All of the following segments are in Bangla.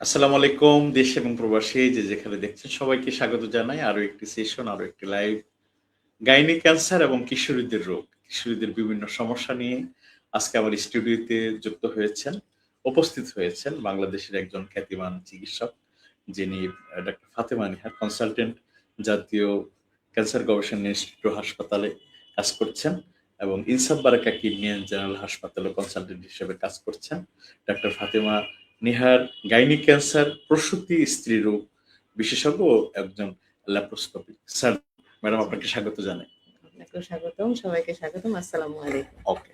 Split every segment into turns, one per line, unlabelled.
আসসালামু আলাইকুম। দেশ এবং প্রবাসী যে যেখানে দেখছেন সবাইকে স্বাগত জানাই। আরো একটি সেশন, আরো একটি লাইভ গাইনি ক্যান্সার এবং কিশোরীদের রোগ, কিশোরীদের বিভিন্ন সমস্যা নিয়ে আজকে আমার স্টুডিওতে যুক্ত হয়েছেন, উপস্থিত হয়েছেন বাংলাদেশের একজন খ্যাতিমান চিকিৎসক যিনি ডাক্তার ফাতেমা নিহার কনসালটেন্ট জাতীয় ক্যান্সার গবেষণা ইনস্টিটিউট হাসপাতালে কাজ করছেন এবং ইনসাফ বারাকা কিডনি অ্যান্ড জেনারেল হাসপাতালে কনসালটেন্ট হিসেবে কাজ করছেন। Doctor Fatema Nihar gynae cancer, প্রসূতি, স্ত্রীরোগ বিশেষজ্ঞ ও একজন ল্যাপ্রোস্কোপিক সার্জন। ম্যাডাম
জি,
আপনাকে স্বাগত জানাই।
আপনাকেও স্বাগতম। সবাইকে স্বাগতম। আসসালামু আলাইকুম।
ওকে।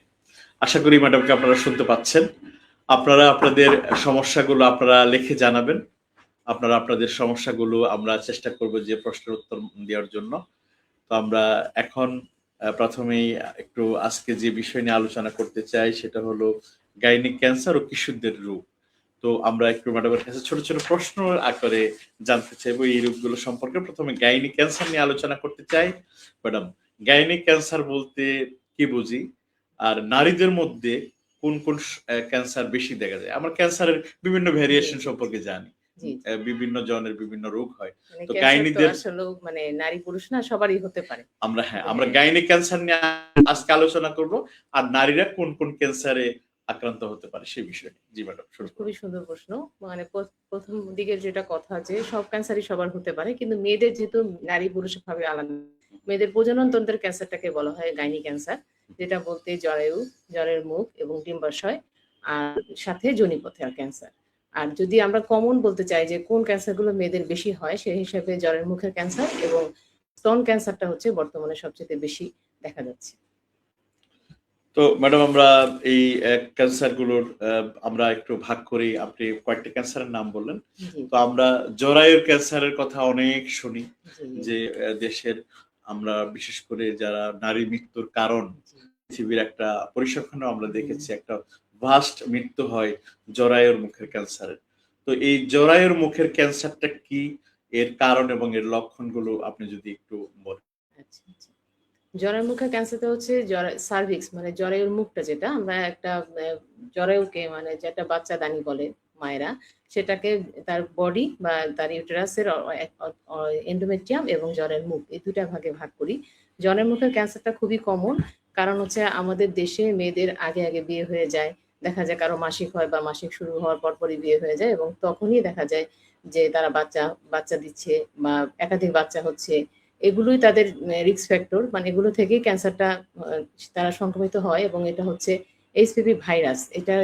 আশা করি ম্যাডামকে আপনারা শুনতে পাচ্ছেন। আপনারা আপনাদের সমস্যাগুলো আপনারা লিখে জানাবেন। আপনারা আপনাদের সমস্যাগুলো আমরা চেষ্টা করব যে প্রশ্নের উত্তর দেওয়ার জন্য। তো আমরা এখন প্রথমেই একটু আজকে যে বিষয় নিয়ে আলোচনা করতে চাই সেটা হলো গাইনিক ক্যান্সার ও কিশোরদের রোগ। তো আমরা একটু ম্যাডামের কাছে ছোট, ছোট প্রশ্ন আকারে জানতে চাইবো এই রোগগুলো সম্পর্কে। প্রথমে গাইনিক ক্যান্সার নিয়ে আলোচনা করতে চাই। ম্যাডাম, গাইনিক ক্যান্সার বলতে কি বুঝি? আর নারীদের মধ্যে কোন ক্যান্সার বেশি দেখা যায়? আমরা ক্যান্সারের বিভিন্ন
জি,
ভেরিয়েশন
জি,
সম্পর্কে জানি।
জি, জি।
বিভিন্ন জনের বিভিন্ন রোগ হয়।
মানে
তো
ক্যান্সার তো
গাইনিদের
আসলেও নারী পুরুষ না সবারই হতে পারে।
হ্যাঁ,
তবে
আমরা
হ্যাঁ,
গাইনিক ক্যান্সার নিয়ে আজকে আলোচনা করব। আর নারীরা কোন ক্যান্সারে আক্রান্ত হতে পারে সেই বিষয়ে। জি ম্যাডাম, শুরু করুন।
খুবই সুন্দর প্রশ্ন। মানে ১ম দিকের যেটা কথা যে সব ক্যান্সারই সবার হতে পারে। কিন্তু মেয়েদের যেহেতু নারী পুরুষ ভাবে আলাদা। মেয়েদের প্রজনন তন্ত্রের ক্যান্সারটাকে বলা হয় গাইনি ক্যান্সার। যেটা বলতে জরায়ু, জরায়ুর মুখ এবং ডিম্বাশয় আর সাথে যোনিপথের ক্যান্সার। আর যদি আমরা কমন বলতে চাই যে কোন ক্যান্সারগুলো মেয়েদের বেশি হয় সেই হিসেবে জরায়ুর মুখের ক্যান্সার এবং স্তন ক্যান্সারটা হচ্ছে বর্তমানে সবচেয়ে বেশি দেখা যাচ্ছে।
তো ম্যাডাম আমরা এই ক্যান্সার গুলোর আমরা একটু ভাগ করি। আপনি কয়েকটা ক্যান্সারের নাম বললেন।
জি,
তো আমরা জরায়ুর ক্যান্সারের কথা অনেক শুনি
জি, জি,
যে দেশের আমরা বিশেষ করে যারা নারী মৃত্যুর কারণ
জি,
পৃথিবীর একটা পরিসংখ্যানেও আমরা
হুম।
দেখেছি একটা ভাস্ট মৃত্যু হয় জরায়ুর মুখের ক্যান্সারে। তো এই জরায়ুর মুখের ক্যান্সারটা কি? এর কারণ এবং এর লক্ষণগুলো আপনি যদি একটু বলেন।
আচ্ছা, আচ্ছা। জরায়ুর মুখের ক্যান্সারটা হচ্ছে সার্ভিক্স মানে জরায়ুর মুখটা যেটা আমরা একটা জরায়ুকে মানে যেটা বাচ্চাদানি বলে মায়েরা সেটাকে তার বডি বা তার ইউটেরাসের এন্ডোমেট্রিয়াম এবং জরায়ুর মুখ এই ২ টা ভাগে ভাগ করি। জরায়ুর মুখের ক্যান্সারটা খুবই কমন। কারণ হচ্ছে আমাদের দেশে মেয়েদের আগে, আগে বিয়ে হয়ে যায়। দেখা যায় কারো মাসিক হয় বা মাসিক শুরু হওয়ার পরপরই বিয়ে হয়ে যায় এবং তখনই দেখা যায় যে তারা বাচ্চা দিচ্ছে বা একাধিক বাচ্চা হচ্ছে। এগুলোই তাদের রিস্ক ফ্যাক্টর মানে এগুলো থেকেই ক্যান্সারটা তারা সংক্রমিত হয় এবং এটা হচ্ছে এইচপিভি ভাইরাস। এটা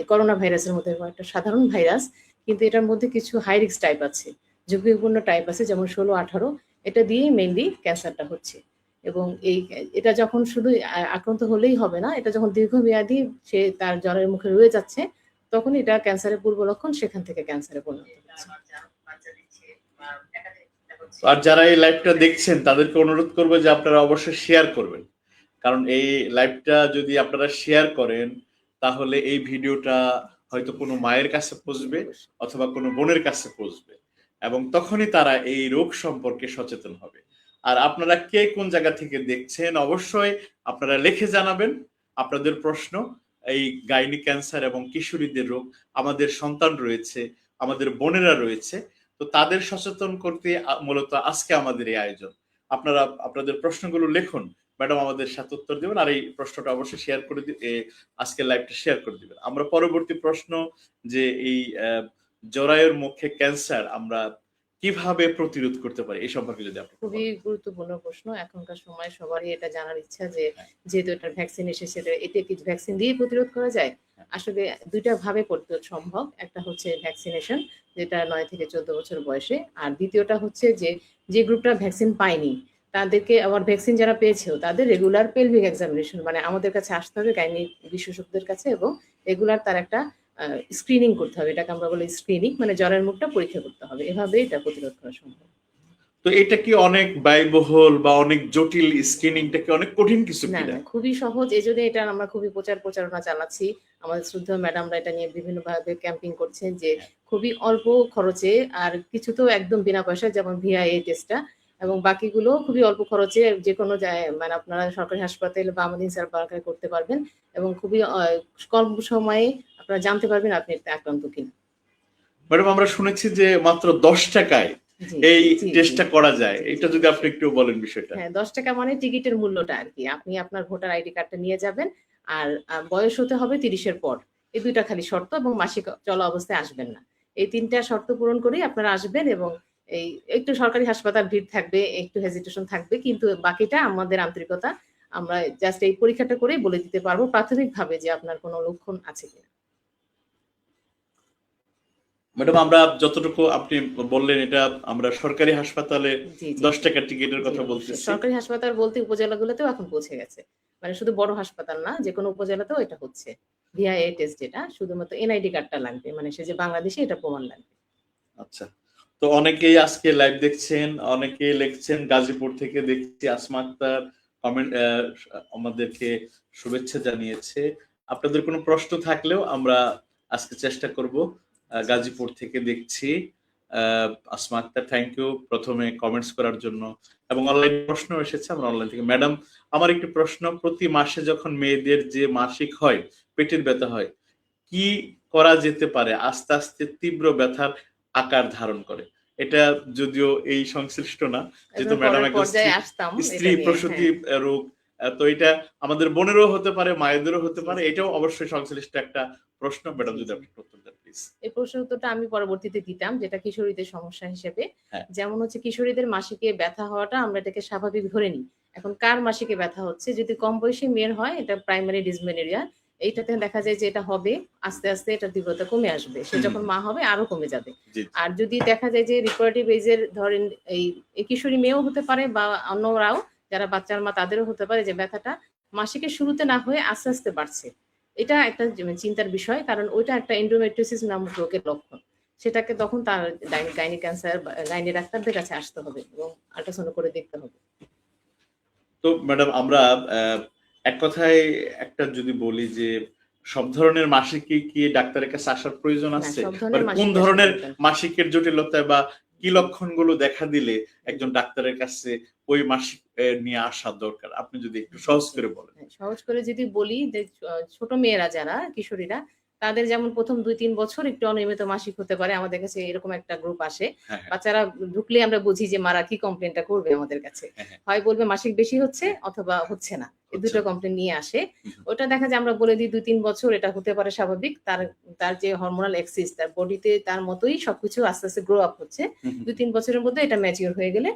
করোনা ভাইরাসের মধ্যে একটা সাধারণ ভাইরাস। কিন্তু এটার মধ্যে কিছু হাই রিস্ক টাইপ আছে। ঝুঁকিপূর্ণ টাইপ আছে যেমন ১৬-১৮ এটা দিয়েই মেইনলি ক্যান্সারটা হচ্ছে। এবং এটা যখন শুধু আক্রান্ত হলেই হবে না, এটা যখন দীর্ঘমেয়াদী সে তার জ্বরের মুখে রয়ে যাচ্ছে, তখন এটা ক্যান্সারের পূর্ব লক্ষণ সেখান থেকে ক্যান্সারে পরিণত হচ্ছে।
আর যারা এই লাইভটা দেখছেন তাদেরকে অনুরোধ করবো যে আপনারা অবশ্যই শেয়ার করবেন। কারণ এই লাইভটা যদি আপনারা শেয়ার করেন তাহলে এই ভিডিওটা হয়তো কোনো মায়ের কাছে পৌঁছবে
অবশ্যই।
অথবা কোনো বোনের কাছে পৌঁছবে এবং তখনই তারা এই রোগ সম্পর্কে সচেতন হবে। আর আপনারা কে কোন জায়গা থেকে দেখছেন অবশ্যই আপনারা লিখে জানাবেন আপনাদের প্রশ্ন। এই গাইনি ক্যান্সার এবং কিশোরীদের রোগ, আমাদের সন্তান রয়েছে, আমাদের বোনেরা রয়েছে। তো তাদের সচেতন করতে মূলত আজকে আমাদের এই আয়োজন। আপনারা আপনাদের প্রশ্নগুলো লিখুন। ম্যাডাম আমাদের সাথে উত্তর দিবেন আর এই প্রশ্নটা অবশ্যই শেয়ার করে আজকের লাইভটা শেয়ার করে দিবেন। আমরা পরবর্তী প্রশ্ন যে এই জরায়ুর মুখে ক্যান্সার আমরা কিভাবে প্রতিরোধ করতে পারি এই সম্পর্কে যদি আপনি
খুবই
বলেন।
গুরুত্বপূর্ণ প্রশ্ন। এখনকার সময় সবারই এটা জানার ইচ্ছা যে,
হ্যাঁ,
যেহেতু এটার ভ্যাকসিন এসেছে, এটা কি ভ্যাকসিন দিয়েই প্রতিরোধ করা যায়?
হ্যাঁ।
আসলে ২ টা ভাবে প্রতিরোধ সম্ভব। একটা হচ্ছে ভ্যাকসিনেশন, যেটা ৯ থেকে ১৪ বছর বয়সে। আর দ্বিতীয়টা হচ্ছে যে গ্রুপটা ভ্যাকসিন পায়নি, তাদেরকে আবার ভ্যাকসিন যারা পেয়েছেও, তাদের রেগুলার পেলভিক এক্সামিনেশন মানে আমাদের কাছে আসতে হবে গাইনি বিশেষজ্ঞদের কাছে এবং রেগুলার তার একটা আ স্ক্রিনিং করতে হবে। এটাকে আমরা বলি স্ক্রিনিং মানে জ্বরের মুখটা পরীক্ষা করতে হবে। এভাবেই এটা প্রতিরোধ করা সম্ভব।
তো এটা কি অনেক ব্যয়বহুল বা অনেক জটিল? স্ক্রিনিংটা কি অনেক কঠিন কিছু
না,
কিনা?
না খুবই সহজ। এজন্য এটা আমরা খুবই প্রচারণা চালাচ্ছি। আমাদের শ্রদ্ধেয় ম্যাডামরা এটা নিয়ে বিভিন্নভাবে ক্যাম্পেইন করছেন যে
হ্যাঁ।
খুবই অল্প খরচে আর কিছু তো একদম বিনা পয়সায় যেমন ভিআইএ টেস্টটা এবং বাকিগুলো খুবই অল্প খরচে যেকোনো মানে আপনারা সরকারি হাসপাতাল বা আমাদের ইনসার পার্কে করতে পারবেন এবং খুবই কম সময়ে আপনারা জানতে পারবেন আপনি এতে আক্রান্ত কিনা।
ম্যাডাম আমরা শুনেছি যে মাত্র 10 টাকায়
জি
এই
জি জি
টেস্টটা করা যায়,
জি
এটা
জি
যদি আপনি একটু বলেন বিষয়টা।
হ্যাঁ, ১০ টাকা মানে টিকিটের মূল্যটা আরকি। আপনি আপনার ভোটার আইডি কার্ডটা নিয়ে যাবেন। আর বয়স হতে হবে ৩০ এর পর। এই ২ টা খালি শর্ত, এবং মাসিক চলা অবস্থায় আসবেন না। এই ৩ টা শর্ত পূরণ করেই আপনারা আসবেন, এবং এই একটু সরকারি হাসপাতাল ভিড় থাকবে, একটু হেজিটেশন থাকবে। কিন্তু বাকিটা আমাদের আন্তরিকতা। আমরা জাস্ট এই পরীক্ষাটা করেই বলে দিতে পারবো প্রাথমিকভাবে যে আপনার কোন লক্ষণ আছে কিনা।
ম্যাডাম আমরা যতটুকু আপনি বললেন এটা আমরা সরকারি হাসপাতালে
জি, জি,
10
জি।
টাকার টিকিটের
জি,
কথা বলতেছি।
সরকারি হাসপাতাল বলতে উপজেলাগুলোতেও এখন পৌঁছে গেছে। মানে শুধু বড় হাসপাতাল না, যেকোনো উপজেলাতেও এটা হচ্ছে। ভিআইএ টেস্ট যেটা, শুধুমাত্র এনআইডি কার্ডটা লাগবে। মানে সে যে বাংলাদেশী এটা প্রমাণ লাগবে।
আচ্ছা। তো অনেকেই আজকে লাইভ দেখছেন, অনেকেই লিখছেন গাজীপুর থেকে দেখছি আসমা আক্তার কমেন্ট আমাদেরকে শুভেচ্ছা জানিয়েছে। আপনাদের কোনো প্রশ্ন থাকলেও আমরা আজকে চেষ্টা করব। গাজীপুর থেকে দেখছি। আ আসমা আক্তার থ্যাংক ইউ প্রথমে কমেন্টস করার জন্য। এবং অনলাইন প্রশ্ন এসেছে আমরা অনলাইন থেকে। ম্যাডাম আমার একটি প্রশ্ন, প্রতি মাসে যখন মেয়েদের যে মাসিক হয়, পেটের ব্যথা হয়, কি করা যেতে পারে আস্তে আস্তে তীব্র ব্যথার আকার ধারণ করে? এটা যদিও এই সংশ্লিষ্ট না, যেহেতু
একদম
ম্যাডাম
পরের
একজন
পর্যায়ে আসতাম
স্ত্রী
এটা নিয়ে।
প্রসূতি
হ্যাঁ,
রোগ। তো এটা আমাদের বোনেরও হতে পারে, মায়েদেরও হতে
জি,
পারে।
জি,
এটাও
জি,
অবশ্যই সংশ্লিষ্ট একটা প্রশ্ন। ম্যাডাম
জি,
যদি
জি।
আপনি একটু উত্তর দেন প্লিজ।
এই প্রশ্নের উত্তরটা আমি পরবর্তীতে দিতাম, যেটা কিশোরীদের সমস্যা হিসেবে।
হ্যাঁ,
যেমন হচ্ছে কিশোরীদের মাসিকে ব্যথা হওয়াটা আমরা এটাকে স্বাভাবিক ধরে নিই। এখন কার মাসিকে ব্যথা হচ্ছে, যদি কম বয়সী মেয়ের হয় এটা প্রাইমারি ডিসমেনোরিয়া। এইটাতে দেখা যায় যে এটা হবে, আস্তে, আস্তে এটার তীব্রতা কমে আসবে। সে
হুম,
যখন মা হবে আরো কমে যাবে।
জি, জি।
আর যদি দেখা যায় যে রিপ্রোডাক্টিভ এজ এর ধরেন এই এই কিশোরী মেয়েও হতে পারে, বা অন্যরাও যারা বাচ্চার মা তাদেরও হতে পারে যে ব্যথাটা মাসিকের শুরুতে না হয়ে আস্তে, আস্তে বাড়ছে। এটা একটা চিন্তার বিষয়। কারণ ওইটা একটা এন্ডোমেট্রিওসিস নামক রোগের লক্ষণ। সেটাকে তখন তার গাইনি ক্যান্সার বা গাইনি ডাক্তারদের কাছে আসতে হবে এবং আল্ট্রাসাউন্ড করে দেখতে হবে।
তো ম্যাডাম আমরা এক কথায় একটা যদি বলি যে সব ধরনের মাসিকই কি ডাক্তারের কাছে আসার প্রয়োজন
না,
আছে?
সব ধরনের
মানে কোন
মাসিকই আসা
ধরনের
দরকার।
মাসিকের জটিলতা বা কি
জি,
লক্ষণগুলো দেখা দিলে
জি,
একজন ডাক্তারের কাছে ওই মাসিক নিয়ে আসা দরকার? আপনি যদি একটু
জি,
সহজ
জি।
করে বলেন।
হ্যাঁ, সহজ করে যদি বলি যে ছোট মেয়েরা যারা কিশোরীরা, তাদের যেমন ১ম ২-৩ বছর একটু অনিয়মিত মাসিক হতে পারে। আমাদের কাছে এরকম একটা গ্রুপ আসে।
হ্যাঁ, হ্যাঁ,
বাচ্চারা ঢুকলেই আমরা বুঝি যে মারা কি কমপ্লেইনটা করবে আমাদের কাছে।
হ্যাঁ, হ্যাঁ,
হয় বলবে মাসিক বেশি হচ্ছে
হ্যাঁ,
অথবা হচ্ছে না। এই
হচ্ছে
২ টা
না।
কমপ্লেইন নিয়ে আসে।
হুম, হুম,
ওটা দেখা যায় আমরা বলে দিই ২-৩ বছর এটা হতে পারে স্বাভাবিক। তার তার যে হরমোনাল এক্সিস তার বডিতে তার মতোই সবকিছু আস্তে, আস্তে গ্রো আপ হচ্ছে।
হুম, হুম,
২-৩ বছরের মধ্যে এটা ম্যাচিউর হয়ে গেলে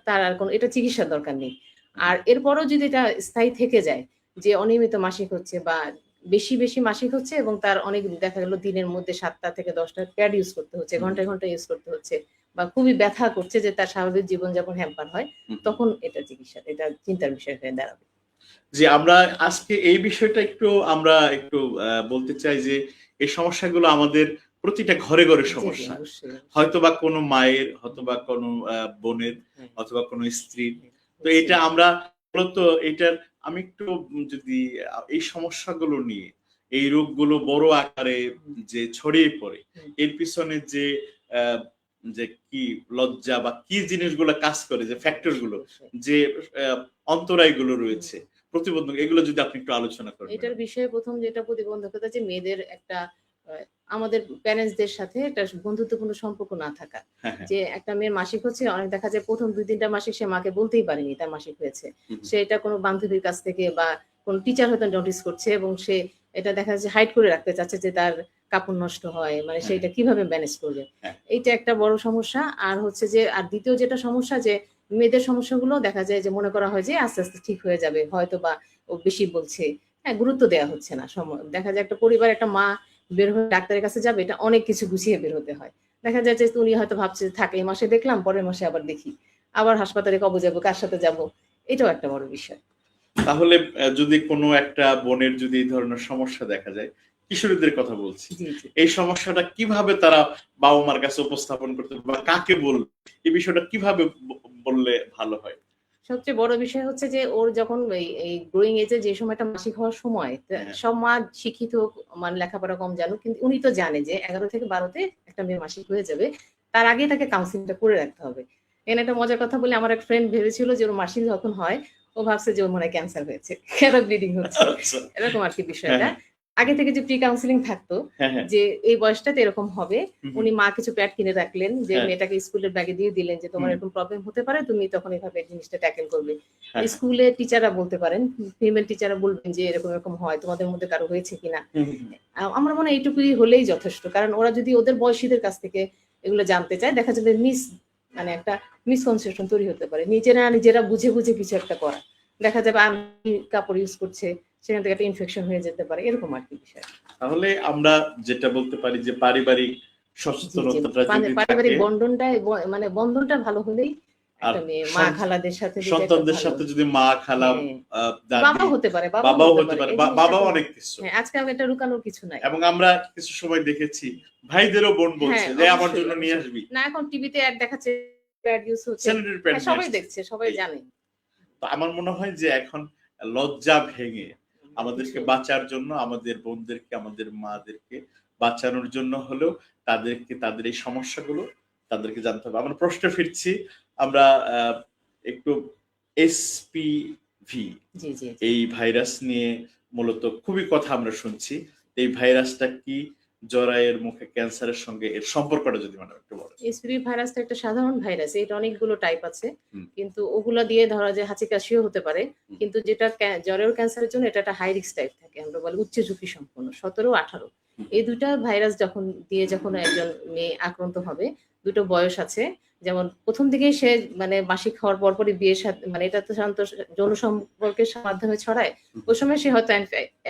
তার আর কোনো এটা চিকিৎসার দরকার নেই।
হুম,
আর এরপরেও যদি এটা স্থায়ী থেকে যায় যে অনিয়মিত মাসিক হচ্ছে বা বেশি, বেশি মাসিক হচ্ছে, এবং তার অনেক দেখা গেল দিনের মধ্যে ৭ টা থেকে ১০ টা প্যাড ইউজ করতে হচ্ছে,
হুম,
ঘন্টায়, ঘন্টায় ইউজ করতে হচ্ছে, বা খুবই ব্যথা করছে যে তার স্বাভাবিক জীবনযাপন হ্যাম্পার হয়,
হুম, হুম।
তখন এটা চিকিৎসা, এটা চিন্তার বিষয় হয়ে দাঁড়াবে।
জি, আমরা আজকে এই বিষয়টা আমরা একটু বলতে চাই যে এই সমস্যাগুলো আমাদের প্রতিটা ঘরে, ঘরে
জি, জি,
সমস্যা।
অবশ্যই, অবশ্যই।
হয়তোবা কোনো মায়ের, হয়তোবা কোনো বোনের,
হ্যাঁ,
অথবা কোনো স্ত্রীর।
হ্যাঁ,
তো এটা
নিশ্চয়ই।
আমরা মূলত এটার আমি একটু যদি এই সমস্যাগুলো নিয়ে, এই রোগগুলো বড় আকারে
হুম,
যে ছড়িয়ে পড়ে,
হুম,
এর পিছনে যে আ যে কি লজ্জা বা কি জিনিসগুলো কাজ করে, যে ফ্যাক্টর
অবশ্যই,
গুলো,
অবশ্যই।
যে অন্তরায়গুলো
হুম।
রয়েছে, প্রতিবন্ধক, এগুলো যদি আপনি একটু আলোচনা করেন
এটার
ম্যাডাম।
বিষয়ে ১ম যেটা প্রতিবন্ধকতা, যে মেয়েদের একটা আ আমাদের প্যারেন্টসদের সাথে একটা বন্ধুত্বপূর্ণ সম্পর্ক না থাকা।
হ্যাঁ, হ্যাঁ।
যে একটা মেয়ের মাসিক হচ্ছে, অনেক দেখা যায় ১ম ২-৩ টা মাসিক সে মাকে বলতেই পারেনি তার মাসিক হয়েছে।
হুম, হুম।
সে এটা কোনো বান্ধবীর কাছ থেকে বা কোনো টিচার হয়তো নোটিস করছে, এবং সে এটা দেখা যাচ্ছে হাইড করে রাখতে চাচ্ছে যে তার কাপড় নষ্ট হয়। মানে সে
হ্যাঁ, হ্যাঁ,
এটা কিভাবে ম্যানেজ করবে?
হ্যাঁ।
এইটা একটা বড় সমস্যা। আর হচ্ছে যে ২য় যেটা সমস্যা, যে মেয়েদের সমস্যাগুলো দেখা যায় যে মনে করা হয় যে আস্তে, আস্তে ঠিক হয়ে যাবে। হয়তোবা ও বেশি বলছে। হ্যাঁ, গুরুত্ব দেয়া হচ্ছে না। দেখা যায় একটা পরিবার, একটা মা বের হয়ে ডাক্তারের কাছে যাবে, এটা অনেক কিছু গুছিয়ে বের হতে হয়। দেখা যায় যে উনি হয়তো ভাবছে যে, "থাক, এই মাসে দেখলাম, পরের মাসে আবার দেখি। আবার হাসপাতালে কবে যাবো, কার সাথে যাবো?" এটাও একটা বড় বিষয়।
তাহলে যদি কোনো একটা বোনের যদি এই ধরনের সমস্যা দেখা যায়, কিশোরীদের কথা বলছি।
জি, জি।
এই সমস্যাটা কিভাবে তারা বাবা-মার কাছে উপস্থাপন করতে পারবে বা কাকে বলবে? এই বিষয়টা কিভাবে বললে ভালো হয়?
সবচেয়ে বড় বিষয় হচ্ছে যে ওর যখন এই গ্রোইং এজ এ যে সময়টা মাসিক হওয়ার সময়,
হ্যাঁ,
সব মা শিক্ষিত হোক, মানে লেখাপড়া কম জানুক, কিন্তু উনি তো জানে যে ১১ থেকে ১২ তে একটা মেয়ে মাসিক হয়ে যাবে। তার আগেই তাকে কাউন্সেলিংটা করে রাখতে হবে। এখানে একটা মজার কথা বলি, আমার এক ফ্রেন্ড ভেবেছিল যে ওর মাসিক যখন হয়, ও ভাবছে যে ওর মনে হয় ক্যান্সার হয়েছে। কেন ব্লিডিং হচ্ছে।
আচ্ছা।
এরকম আরকি
হ্যাঁ,
বিষয়টা।
হ্যাঁ।
আগে থেকে যে প্রি কাউন্সিলিং থাকতো
হ্যাঁ হ্যাঁ
যে এই বয়সটাতে এরকম হবে,
হুম, হুম,
উনি মা কিছু প্যাড কিনে রাখলেন যে
হ্যাঁ
মেয়েটাকে স্কুলের ব্যাগে দিয়ে দিলেন যে তোমার
হুম,
এরকম প্রবলেম হতে পারে, তুমি তখন এভাবে জিনিসটা ট্যাকেল করবে।
হ্যাঁ
স্কুলে টিচাররা বলতে পারেন, ফিমেল টিচাররা বলবেন যে এরকম এরকম হয়, তোমাদের মধ্যে কারো হয়েছে কিনা।
হুম, হুম, হুম,
আমার মনে হয় এইটুকুই হলেই যথেষ্ট, কারণ ওরা যদি ওদের বয়সীদের কাছ থেকে এগুলো জানতে চায়, দেখা যাবে মানে একটা মিসকনসেপশন তৈরি হতে পারে, নিজেরা নিজেরা বুঝে বুঝে কিছু একটা করা, দেখা যাবে আমি কাপড় ইউজ করছে, সেখান থেকে একটা ইনফেকশন হয়ে যেতে পারে, এরকম আর কি বিষয়।
তাহলে আমরা যেটা বলতে পারি যে পারিবারিক
জি জি,
সচেতনতাটা যদি
পারিবারিক
থাকে
বন্ধনটা মানে বন্ধনটা ভালো হলেই
আর
একটা মেয়ে মা খালাদের সাথে যদি একটা
সন্তানদের
ভালো,
সাথে যদি মা খালা
হ্যাঁ
দাদি
বাবাও হতে পারে,
বাবাও হতে পারে
এই জিনিসটা
বাবাও
তো,
অনেক কিছু।
হ্যাঁ আজকাল এটা লুকানোর কিছু নাই।
এবং আমরা কিছু সময় দেখেছি ভাইদেরও বোন বলছে
হ্যাঁ
যে আমার
অবশ্যই
জন্য নিয়ে
অবশ্যই,
আসবি
না এখন টিভিতে অ্যাড দেখাচ্ছে, প্যাড ইউজ হচ্ছে,
স্যানিটারি প্যাড
হ্যাঁ
নিয়ে
সবাই
আসছে।
দেখছে, সবাই
এই
জানে।
তো আমার মনে হয় যে এখন লজ্জা ভেঙে আমাদেরকে
কিছু
বাঁচার জন্য আমাদের বোনদেরকে আমাদের মাদেরকে বাঁচানোর জন্য হলেও তাদেরকে তাদের এই সমস্যাগুলো তাদেরকে জানতে হবে। আমরা প্রশ্নে ফিরছি। আমরা একটু এসপিভি
জি জি জি।
এই ভাইরাস নিয়ে মূলত খুবই কথা আমরা শুনছি। এই ভাইরাসটা কি, জরায়ের মুখে ক্যান্সারের সঙ্গে এর সম্পর্কটা যদি মানে একটু বলেন।
এসপিভি ভাইরাসটা একটা সাধারণ ভাইরাস, এটা অনেকগুলো টাইপ আছে,
হুম,
কিন্তু ওগুলা দিয়ে ধরা যায় হাঁচি কাশিও হতে পারে।
হুম,
কিন্তু যেটা জ্বরের ক্যান্সারের জন্য এটা একটা হাই রিস্ক টাইপ থাকে, আমরা বলি উচ্চ ঝুঁকি সম্পন্ন 17-18।
হুম,
এই দুটা ভাইরাস যখন একজন মেয়ে আক্রান্ত হবে, দুটো বয়স আছে। যেমন প্রথম দিকেই সে মানে মাসিক হওয়ার পরপরই বিয়ের সাথে, মানে এটা তো সাধারণত যৌন সম্পর্কের মাধ্যমে ছড়ায়,
হুম,
ওই সময় সে হয়তো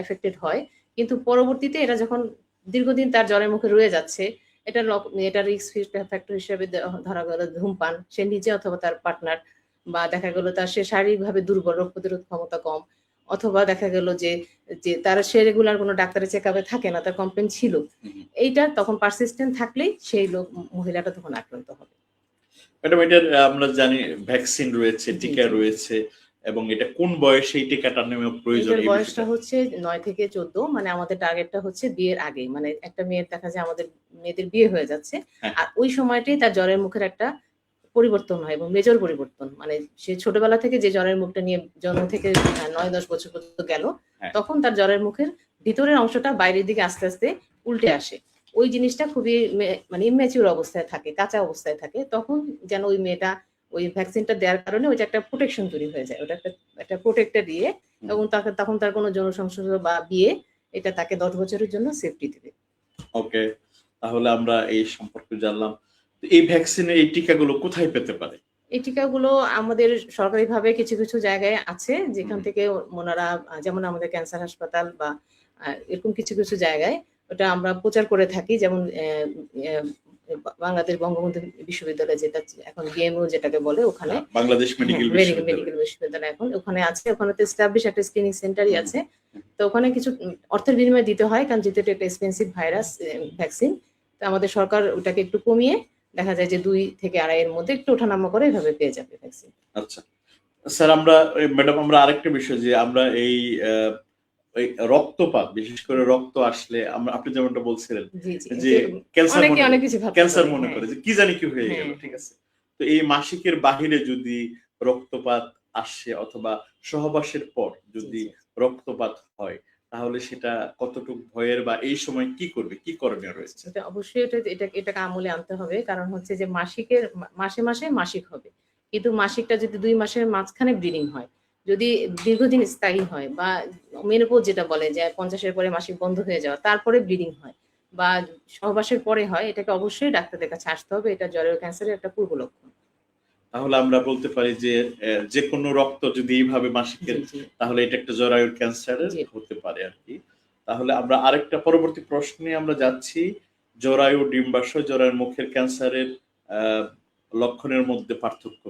এফেক্টেড হয়, কিন্তু পরবর্তীতে এরা যখন দীর্ঘদিন তার জ্বরের মুখে রয়ে যাচ্ছে, এটা রিস্ক ফ্যাক্টর হিসেবে ধরা গেল ধূমপান, সে নিজে অথবা তার পার্টনার, বা দেখা গেল তার সে শারীরিকভাবে দুর্বল, রোগ প্রতিরোধ ক্ষমতা কম, অথবা দেখা গেল যে যে তার সে রেগুলার কোনো ডাক্তারের চেক আপে থাকে না, তার কমপ্লেন ছিল,
হুম।
এইটা তখন পারসিস্টেন্ট থাকলেই সেই মহিলাটা তখন আক্রান্ত হবে।
ম্যাডাম এটার আমরা জানি ভ্যাকসিন রয়েছে,
জি
টিকা
জি,
রয়েছে এবং এটা কোন বয়সে এই টিকাটা নেওয়া প্রয়োজন
এটার
এই
বয়সটা
বিষয়টা।
হচ্ছে 9 থেকে 14, মানে আমাদের টার্গেটটা হচ্ছে বিয়ের আগে, মানে একটা মেয়ের দেখা যায় আমাদের মেয়েদের বিয়ে হয়ে যাচ্ছে,
হ্যাঁ,
আর ওই সময়টাই তার জ্বরের মুখের একটা পরিবর্তন হয় এবং মেজর পরিবর্তন। মানে সে ছোটবেলা থেকে যে জ্বরের মুখটা নিয়ে জন্ম থেকে ৯-১০ বছর পর্যন্ত গেল,
হ্যাঁ।
তখন তার জ্বরের মুখের ভিতরের অংশটা বাইরের দিকে আস্তে, আস্তে উল্টে আসে। ওই জিনিসটা খুবই মানে ইম্যাচিউর অবস্থায় থাকে, কাঁচা অবস্থায় থাকে। তখন যেন ওই মেয়েটা ওই ভ্যাকসিনটা দেওয়ার কারণে ওইটা একটা প্রোটেকশন তৈরি হয়ে যায়। ওটা একটা প্রোটেক্টর দিয়ে,
হুম,
এবং তখন তার কোনো যৌন সংসর্গ বা বিয়ে, এটা তাকে ১০ বছরের জন্য সেফটি দেবে।
ওকে। তাহলে আমরা এই সম্পর্কে জানলাম। তো এই ভ্যাকসিনের এই টিকাগুলো কোথায় পেতে পারে?
এই টিকাগুলো আমাদের সরকারিভাবে কিছু, কিছু জায়গায় আছে, যেখান
হুম,
থেকে ওনারা যেমন আমাদের ক্যান্সার হাসপাতাল বা এরকম কিছু, কিছু জায়গায় ওটা আমরা প্রচার করে থাকি। যেমন অ্যা বাংলাদেশ বঙ্গবন্ধু বিশ্ববিদ্যালয়, যেটা এখন বিএমইউ যেটাকে বলে, ওখানে,
বাংলাদেশ
হ্যাঁ,
মেডিকেল বিশ্ববিদ্যালয়।
মেডিকেল বিশ্ববিদ্যালয় এখন ওখানে আছে। ওখানে তো এস্টাবলিশ একটা স্ক্রিনিং সেন্টারই
হুম,
আছে।
হুম,
তো ওখানে কিছু অর্থের বিনিময়ে দিতে হয়, কারণ যেহেতু এটা একটা এক্সপেন্সিভ ভাইরাস ভ্যাকসিন। তো আমাদের সরকার ওটাকে একটু কমিয়ে দেখা যায় যে ২ থেকে ২.৫ এর মধ্যে একটু ওঠানামা করে এভাবে পেয়ে যাবে ভ্যাকসিন।
আচ্ছা। স্যার আমরা ম্যাডাম আমরা আরেকটা বিষয় যে আমরা এই ওই রক্তপাত বিশেষ করে রক্ত আসলে আপনি যেমনটা বলছিলেন
জি, জি।
যে
যে
ক্যান্সার
অনেকে
মনে
অনেক কিছু ভাবতে
ক্যান্সার
পারে।
মনে
হ্যাঁ,
করে যে কি জানি কি হয়ে গেল,
হ্যাঁ,
ঠিক
হ্যাঁ।
আছে। তো এই মাসিকের বাহিরে যদি রক্তপাত আসে অথবা সহবাসের পর
জি,
যদি
জি।
রক্তপাত হয় তাহলে সেটা কতটুকু ভয়ের বা এই সময় কি করবে, কি করণীয় রয়েছে?
এটা অবশ্যই এটাকে আমলে আনতে হবে। কারণ হচ্ছে যে মাসে, মাসে মাসিক হবে। কিন্তু মাসিকটা যদি ২ মাসের মাঝখানে ব্লিডিং হয়, যদি দীর্ঘদিন স্থায়ী হয়, বা মেনোপজ যেটা বলে যে ৫০ এর পরে মাসিক বন্ধ হয়ে যাওয়া, তারপরে ব্লিডিং হয়, বা সহবাসের পরে হয়, এটাকে অবশ্যই ডাক্তারদের কাছে আসতে হবে। এটা জরায়ু ক্যান্সারের একটা পূর্ব লক্ষণ।
তাহলে আমরা বলতে পারি যে যেকোনো রক্ত যদি এইভাবে মাসিকের
জি, জি,
তাহলে এটা একটা জরায়ুর ক্যান্সারের
জি।
হতে পারে আরকি। তাহলে আমরা আরেকটা পরবর্তী প্রশ্নে আমরা যাচ্ছি। জরায়ু, ডিম্বাশয়, জরায়ুর মুখের ক্যান্সারের আ লক্ষণের মধ্যে পার্থক্য।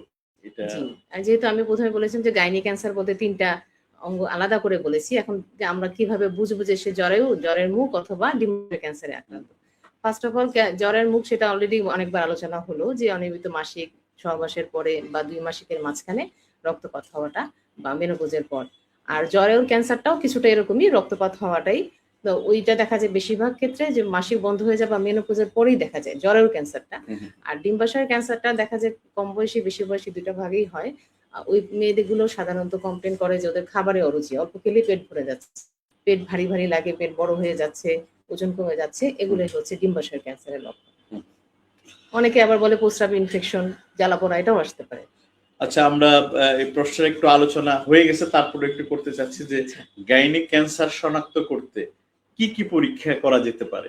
এটা
জি। আর যেহেতু আমি ১ম এ বলেছিলাম যে গাইনি ক্যান্সার বলতে ৩ টা অঙ্গ আলাদা করে বলেছি। এখন যে আমরা কিভাবে বুঝবো যে সে জ্বরের মুখ অথবা ডিম্বাশয় ক্যান্সারে
হুম,
আক্রান্ত। ফার্স্ট অফ অল জ্বরের মুখ সেটা অলরেডি অনেকবার আলোচনা হলো যে অনিয়মিত মাসিক, সহবাসের পরে বা ২ মাসিকের মাঝখানে রক্তপাত হওয়াটা, বা মেনোপজের পর। আর জ্বরের ক্যান্সারটাও কিছুটা এরকমই, রক্তপাত হওয়াটাই। তো ওইটা দেখা যায় বেশিরভাগ ক্ষেত্রে যে মাসিক বন্ধ হয়ে যায় বা মেনোপজের পরেই দেখা যায় জ্বরের ক্যান্সারটা।
হুম, হুম।
আর ডিম্বাশয়ের ক্যান্সারটা দেখা যায় কম বয়সী, বেশি বয়সী ২ টা ভাগেই হয়। ওই মেয়েদেরগুলো সাধারণত কমপ্লেইন করে যে ওদের খাবারে অরুচি, অল্প খেলেই পেট ভরে যাচ্ছে। পেট ভারী ভারী লাগে, পেট বড় হয়ে যাচ্ছে, ওজন কমে যাচ্ছে, এগুলোই হচ্ছে ডিম্বাশয়ের ক্যান্সারের লক্ষণ।
হুম।
অনেকে আবার বলে প্রস্রাব ইনফেকশন, জ্বালাপোড়া, এটাও আসতে পারে।
আচ্ছা, আমরা এই প্রশ্নের একটু আলোচনা হয়ে গেছে, তারপরে একটু করতে চাচ্ছি যে গাইনিক ক্যান্সার শনাক্ত করতে কি কি পরীক্ষা করা যেতে পারে?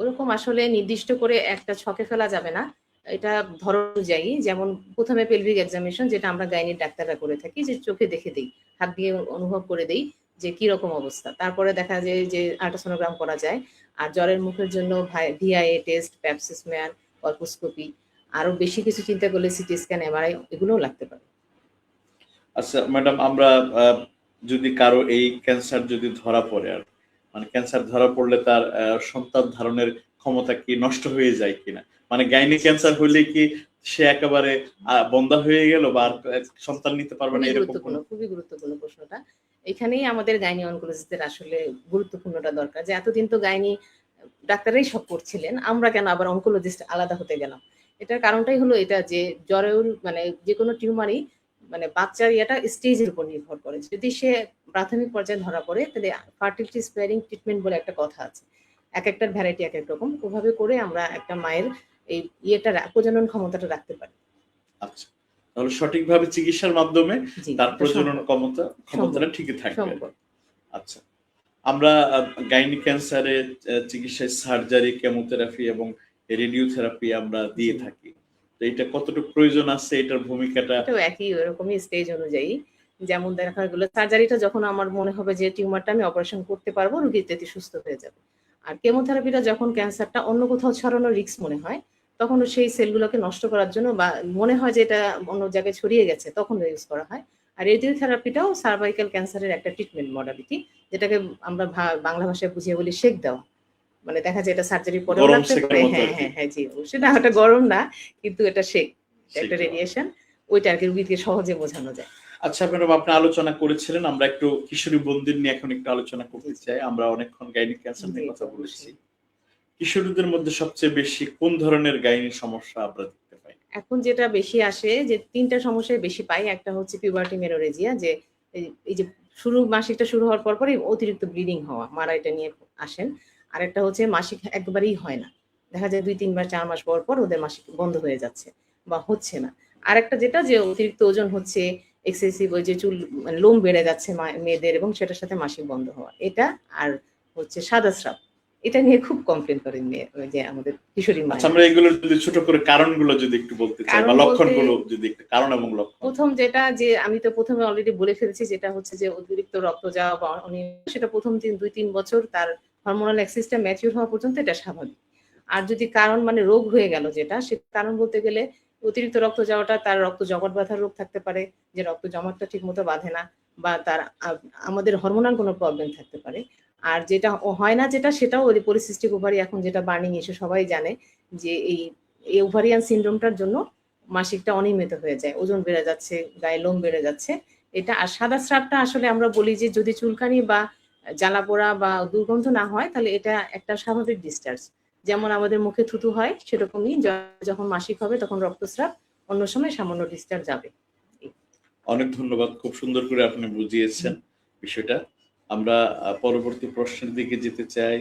ওরকম আসলে নির্দিষ্ট করে একটা ছকে ফেলা যাবে না। এটা ধরন অনুযায়ী, যেমন প্রথমে পেলভিক এক্সামিনেশন, যেটা আমরা গাইনিক ডাক্তাররা করে থাকি, যে চোখে দেখে দেই, হাত দিয়ে অনুভব করে দেই যে কি রকম অবস্থা। তারপরে দেখা যায় যে আল্ট্রাসোনোগ্রাম করা যায়। আর জ্বরের মুখের জন্য ভিআইএ টেস্ট, প্যাপ স্মিয়ার, কলপোস্কোপি, আরো বেশি কিছু চিন্তা করলে সিটি স্ক্যান, এমআরআই, এগুলোও লাগতে পারে।
আচ্ছা ম্যাডাম, আমরা যদি কারো এই ক্যান্সার যদি ধরা পড়ে, আর মানে ক্যান্সার ধরা পড়লে তার সন্তান ধারণের ক্ষমতা কি নষ্ট হয়ে যায় কিনা, মানে গাইনিক ক্যান্সার হলে কি সে একেবারে বন্ধা হয়ে গেল বা আর সন্তান নিতে পারবে না, এরকম
খুবই গুরুত্বপূর্ণ প্রশ্নটা। এখানেই আমাদের গাইনি অনকোলজিস্টদের আসলে গুরুত্বপূর্ণটা দরকার, যে এতদিন তো গাইনি ডাক্তাররাই সব করছিলেন, আমরা কেন আবার অনকোলজিস্ট আলাদা হতে গেলাম? এটার কারণটাই হলো এটা, যে জ্বরের মানে যে কোনো টিউমারই মানে বাচ্চার ইয়েটা স্টেজের উপর নির্ভর করে। যদি সে প্রাথমিক পর্যায়ে ধরা পড়ে, তাহলে ফার্টিলিটি স্পেয়ারিং ট্রিটমেন্ট বলে একটা কথা আছে। এক একটার ভ্যারাইটি এক এক রকম। ওভাবে করে আমরা একটা মায়ের এই প্রজনন ক্ষমতাটা রাখতে পারি।
আচ্ছা, তাহলে সঠিকভাবে চিকিৎসার মাধ্যমে তার প্রজনন ক্ষমতাটা ঠিকই থাকবে। আচ্ছা, আমরা গাইনিক ক্যান্সারের চিকিৎসায় সার্জারি, কেমোথেরাপি এবং রেডিওথেরাপি আমরা দিয়ে থাকি। তো এটা কতটুকু প্রয়োজন আছে, এটার ভূমিকাটা?
এটাও একই ওরকমই স্টেজ অনুযায়ী। যেমন দেখা গেল সার্জারিটা যখন আমার মনে হবে যে টিউমারটা আমি অপারেশন করতে পারবো, রোগী তেতি সুস্থ হয়ে যাবে। আর কেমোথেরাপিটা যখন ক্যান্সারটা অন্য কোথাও ছড়ানোর রিস্ক মনে হয়, তখন সেই সেলগুলোকে নষ্ট করার জন্য, বা মনে হয় যে এটা অন্য জায়গায় ছড়িয়ে গেছে, তখন ইউজ করা হয়। আর রেডিওথেরাপিটাও সার্ভাইকাল ক্যান্সারের একটা ট্রিটমেন্ট মডালিটি, যেটাকে আমরা বাংলা ভাষায় বুঝিয়ে বলি সেক দেওয়া। মানে দেখা যায় এটা সার্জারি পরেও লাগতে পারে। হ্যাঁ জি, সেটা একটা গরম না, কিন্তু এটা সেক, একটা রেডিয়েশন, ওইটা আর কি রোগীকে সহজে বোঝানো যায়।
আচ্ছা ম্যাডাম, আপনি আলোচনা করেছিলেন, আমরা একটু কিশোরী বোনদের নিয়ে এখন একটু আলোচনা করতে চাই। আমরা অনেকক্ষণ গাইনিক ক্যান্সার নিয়ে কথা বলেছি। কিশোরীদের মধ্যে সবচেয়ে বেশি কোন ধরনের গাইনি সমস্যা আমরা দেখতে পাই?
এখন যেটা বেশি আসে, যে তিনটা সমস্যায় বেশি পাই। একটা হচ্ছে পিউবার্টি মেনোরেজিয়া, যে এই যে মাসিকটা শুরু হওয়ার পরই অতিরিক্ত ব্লিডিং হওয়া, মারা এটা নিয়ে আসেন। আরেকটা হচ্ছে মাসিক একবারেই হয় না, দেখা যায় 2-3 বার 4 মাস পর ওদের মাসিক বন্ধ হয়ে যাচ্ছে বা হচ্ছে না। আরেকটা যেটা, যে অতিরিক্ত ওজন হচ্ছে, এক্সেসিভ ওই যে চুল মানে লোম বেড়ে যাচ্ছে মেয়েদের, এবং সেটার সাথে মাসিক বন্ধ হওয়া, এটা। আর হচ্ছে সাদা স্রাব, এটা নিয়ে খুব কমপ্লেন করেন যে আমাদের কিশোরী মা।
আচ্ছা, আমরা এগুলোর যদি ছোট করে কারণগুলো যদি একটু বলতে চাই, বা লক্ষণগুলো যদি একটু, কারণ এবং লক্ষণ।
প্রথম যেটা, যে আমি তো প্রথমে অলরেডি বলে ফেলেছি, যেটা হচ্ছে যে অতিরিক্ত রক্ত যাওয়া বা সেটা প্রথম 2-3 বছর তার হরমোনাল অ্যাক্সিসটা ম্যাচিউর হওয়া পর্যন্ত এটা স্বাভাবিক। আর যদি কারণ মানে রোগ হয়ে গেল, যেটা সে কারণ বলতে গেলে অতিরিক্ত রক্ত যাওয়াটা, তার রক্ত জমাট বাঁধার রোগ থাকতে পারে, যে রক্ত জমাটটা ঠিক মতো বাঁধে না, বা তার আমাদের হরমোনাল কোনো প্রবলেম থাকতে পারে। আর যেটা হয় না, যেটা সেটাও ওই পলিসিস্টিক ওভারি, এখন যেটা বার্নিং ইস্যু সবাই জানে, যে এই ওভারিয়ান সিনড্রোমটার জন্য মাসিকটা অনিয়মিত হয়ে যায়, ওজন বেড়ে যাচ্ছে, গায়ে লোম বেড়ে যাচ্ছে, এটা। আর সাদা স্রাবটা আসলে আমরা বলি যে যদি চুলকানি বা জ্বালাপোড়া বা দুর্গন্ধ না হয়, তাহলে এটা একটা স্বাভাবিক ডিসচার্জ। যেমন আমাদের মুখে থুতু হয়, সেরকমই যখন মাসিক হবে তখন রক্তস্রাব, অন্য সময় সামান্য ডিসচার্জ যাবে।
অনেক ধন্যবাদ, খুব সুন্দর করে আপনি বুঝিয়েছেন বিষয়টা। আমরা পরবর্তী প্রশ্নের দিকে যেতে চাই,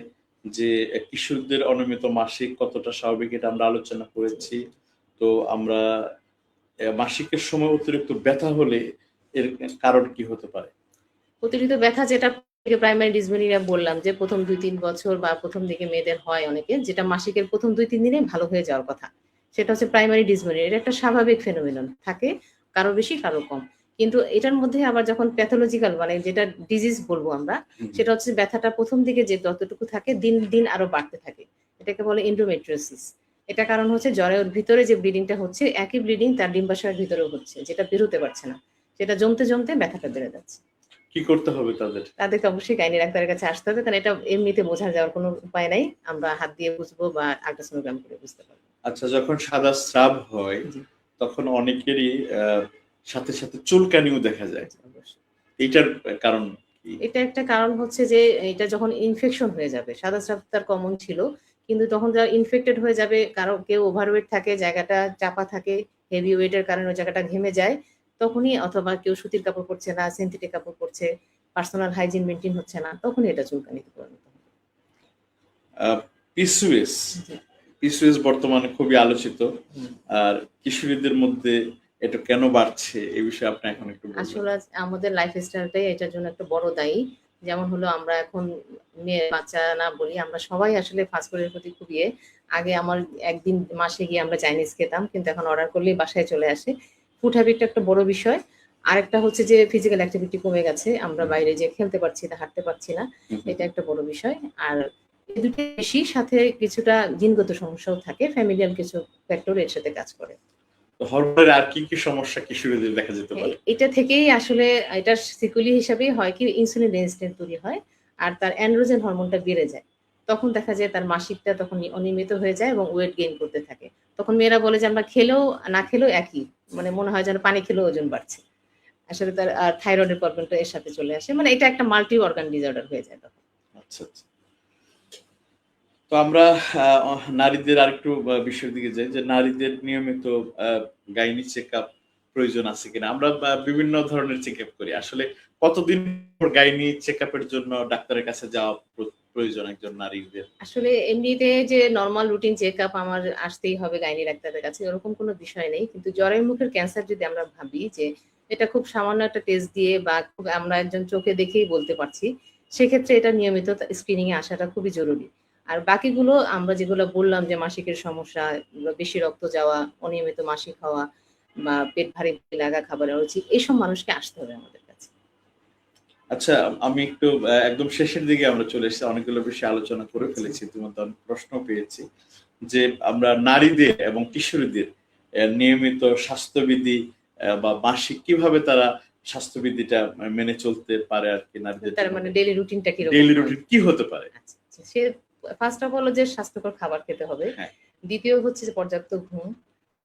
যে কিশোরদের অনিয়মিত মাসিক কতটা স্বাভাবিক, এটা আমরা আলোচনা করেছি। তো আমরা মাসিকের সময় অতিরিক্ত ব্যথা হলে এর কারণ কি হতে পারে?
অতিরিক্ত ব্যথা, যেটা প্রাইমারি ডিসমেনরিয়া বললাম, যে প্রথম 2-3 বছর বা প্রথম দিকে মেয়েদের হয় অনেকে, যেটা মাসিকের প্রথম 2-3 দিনে ভালো হয়ে যাওয়ার কথা, সেটা হচ্ছে প্রাইমারি ডিসমেনরিয়া। এটা একটা স্বাভাবিক ফেনোমেনন, থাকে কারো বেশি কারো কম। কিন্তু এটার মধ্যে আবার যখন প্যাথোলজিক্যাল মানে যেটা ডিজিজ বলবো আমরা, সেটা হচ্ছে ব্যথাটা প্রথম দিকে যে যতটুকু থাকে দিন দিন আরো বাড়তে থাকে, এটাকে বলে এন্ডোমেট্রিওসিস। এটা কারণ হচ্ছে জ্বরের ভিতরে যে ব্লিডিংটা হচ্ছে, একই ব্লিডিং তার ডিম্বাশয়ের ভিতরেও হচ্ছে, যেটা বেরোতে পারছে না, সেটা জমতে জমতে ব্যথাটা বেড়ে যাচ্ছে।
কি করতে হবে তাদেরকে
অবশ্যই গাইনি ডাক্তারের কাছে আসতে হবে, কারণ এটা এমনিতে বোঝা যাওয়ার কোনো উপায় নাই। আমরা হাত দিয়ে বুঝবো বা আল্ট্রাসোনোগ্রাম করে বুঝতে পারবো।
আচ্ছা, যখন সাদা স্রাব হয় তখন অনেকেরই সাথে সাথে চুলকানিও দেখা যায়, এইটার কারণ কি?
এটা একটা কারণ হচ্ছে যে এটা যখন ইনফেকশন হয়ে যাবে, সাদা স্রাব তার কমন ছিল, কিন্তু তখন যা ইনফেক্টেড হয়ে যাবে, কারো কেউ ওভারওয়েট থাকে, জায়গাটা চাপা থাকে, হেভি ওয়েটের কারণে ওই জায়গাটা ঘেমে যায়, তখনই, অথবা কেউ সুতির কাপড় পরছে না, সিনথেটিক কাপড় পরছে, পার্সোনাল হাইজিন মেনটেন হচ্ছে না, তখন এটা চুলকানিতে পরিণত হবে।
পিসিওএস
জি।
পিসিওএস বর্তমানে খুবই আলোচিত,
হুম।
আর কিশোরীদের মধ্যে এটা কেন বাড়ছে এই বিষয়ে আপনি এখন একটু বলবেন।
আসলে আমাদের লাইফস্টাইলটাই এটার জন্য একটা বড় দায়ী। যেমন হলো আমরা এখন মেয়ে বাচ্চা না বলি, আমরা সবাই আসলে ফাস্ট ফুডের প্রতি খুব ইয়ে। আগে আমার একদিন মাসে গিয়ে আমরা চাইনিজ খেতাম, কিন্তু এখন অর্ডার করলেই বাসায় চলে আসে। ফুড হ্যাবিটটা একটা বড় বিষয়। আরেকটা হচ্ছে যে ফিজিক্যাল অ্যাক্টিভিটি কমে গেছে। আমরা বাইরে যেয়ে খেলতে পারছি না, হাঁটতে পারছি না। এটা একটা বড় বিষয়। আর এই দুটো বেশি, সাথে কিছুটা জিনগত সমস্যাও থাকে। ফ্যামিলিয়াল কিছু ফ্যাক্টর এর সাথে কাজ করে।
তো হরমোনের আর কি সমস্যা কিশোরীদের দেখা যেতে পারে?
এটা থেকেই আসলে এটার সিকুয়েলি হিসাবেই হয় কি ইনসুলিন রেজিস্ট্যান্ট তৈরি হয়, আর তার অ্যান্ড্রোজেন হরমোনটা বেড়ে যায়। তখন দেখা যায় তার মাসিকটা তখন অনিয়মিত হয়ে যায় এবং ওয়েট গেইন করতে থাকে। তখন মেয়েরা বলে যে আমরা খেলেও না খেলেও একই, মানে মনে হয় যেন পানি খেলেও ওজন বাড়ছে। আসলে তার থাইরয়েডের প্রবলেমটা এর সাথে চলে আসে, মানে এটা একটা মাল্টি অর্গান ডিসঅর্ডার হয়ে যায় তখন।
আচ্ছা আচ্ছা। তো আমরা নারীদের আরেকটু বিষয়ের দিকে যাই, যে নারীদের নিয়মিত গাইনি চেকআপ প্রয়োজন আছে কিনা। আমরা বিভিন্ন ধরনের চেকআপ করি, আসলে কতদিন পর গাইনি চেকআপের জন্য ডাক্তারের কাছে যাওয়া প্রয়োজন একজন নারীদের?
আসলে এমনিতে যে নরমাল রুটিন চেকআপ আমার আসতেই হবে গাইনি ডাক্তারের কাছে, এরকম কোনো বিষয় নেই। কিন্তু জ্বরের মুখের ক্যান্সার যদি আমরা ভাবি যে এটা খুব সামান্য একটা টেস্ট দিয়ে বা খুব আমরা একজন চোখে দেখেই বলতে পারছি, সেক্ষেত্রে এটা নিয়মিত স্ক্রিনিং এ আসাটা খুবই জরুরি। আর বাকিগুলো আমরা যেগুলো বললাম যে মাসিকের সমস্যা, বেশি রক্ত যাওয়া, অনিয়মিত মাসিক হওয়া বা পেট ভারী লাগা, খাবারের অরুচি, এইসব মানুষকে আসতে হবে আমাদের কাছে।
আচ্ছা, আমি একটু একদম শেষের দিকে আমরা চলে এসেছি, অনেকগুলো বিষয়ে আলোচনা করে ফেলেছি, ইতিমধ্যে অনেক প্রশ্ন পেয়েছি, যে আমরা নারীদের এবং কিশোরীদের নিয়মিত স্বাস্থ্যবিধি বা মাসিক কিভাবে তারা স্বাস্থ্যবিধিটা মেনে চলতে পারে আর কি, নারীদের
তার মানে ডেইলি রুটিনটা কি রকম?
ডেইলি রুটিন কি হতে পারে?
আচ্ছা, সে ফার্স্ট অফ অল যে স্বাস্থ্যকর খাবার খেতে হবে।
হ্যাঁ।
দ্বিতীয় হচ্ছে যে পর্যাপ্ত ঘুম,